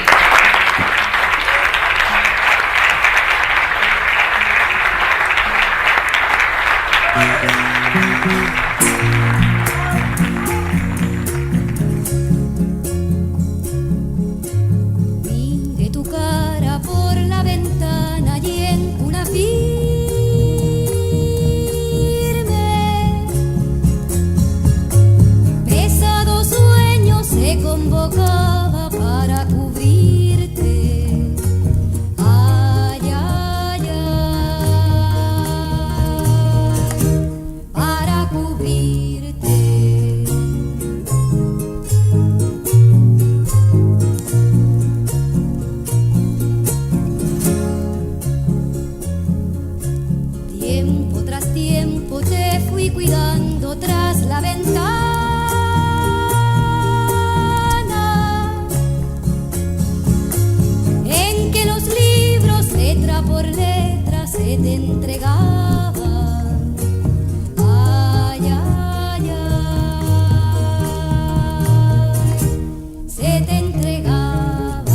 J: Mire tu cara por la ventana y en una pesado sueño se convocaba para cubrirte. Ay, ay, ay, para cubrirte. por letras se te entregaban. Ay, ay, ay, se te entregaban.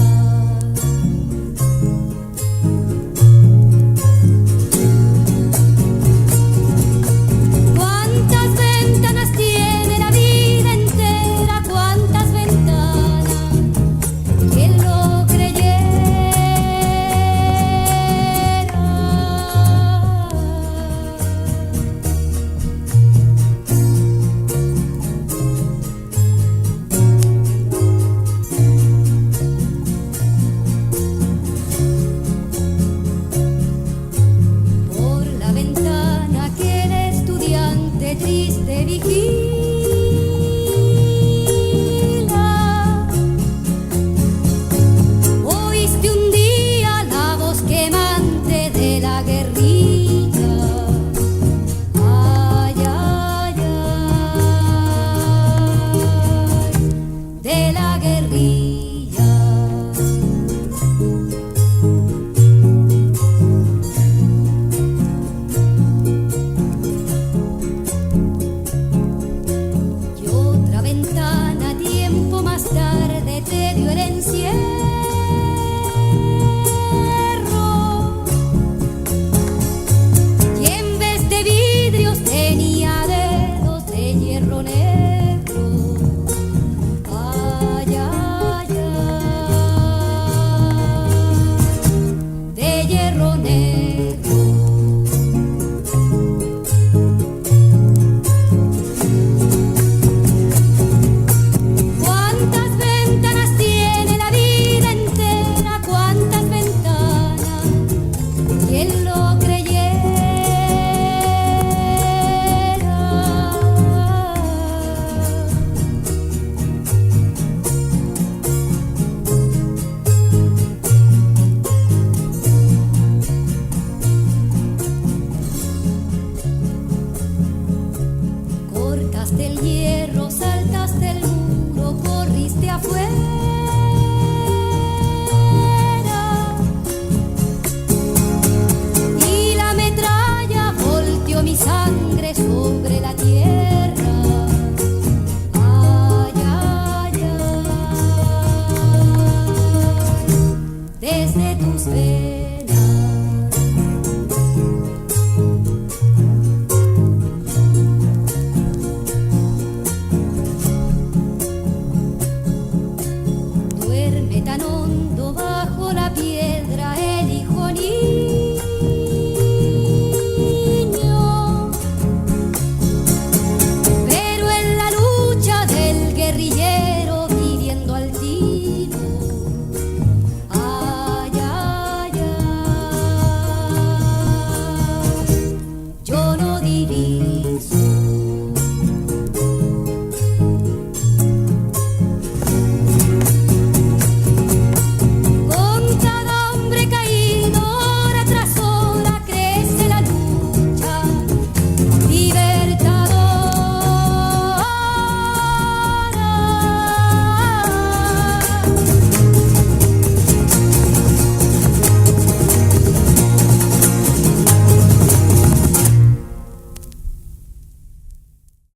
J: ¿Cuántas ventanas tiene la vida entera? ¿Cuántas ventanas? ¿Quién lo creyera? Por la ventana aquel estudiante triste vigila. Oíste un día la voz quemante de la guerrilla. Ay, ay, ay, de la guerrilla. Y otra ventana tiempo más tarde te dio el encierro. Y en vez de vidrios tenía dedos de hierro negro. Ay, ay, ay, de hierro negro. ¿Cuántas ventanas tiene la vida entera? ¿Cuántas ventanas? ¿Quién lo creyera? Cortaste el hierro, saltaste el muro, corriste afuera. Y la metralla volteó mi sangre sobre la tierra. Ay, ay, ay, desde tus venas. Duerme tan hondo bajo la piel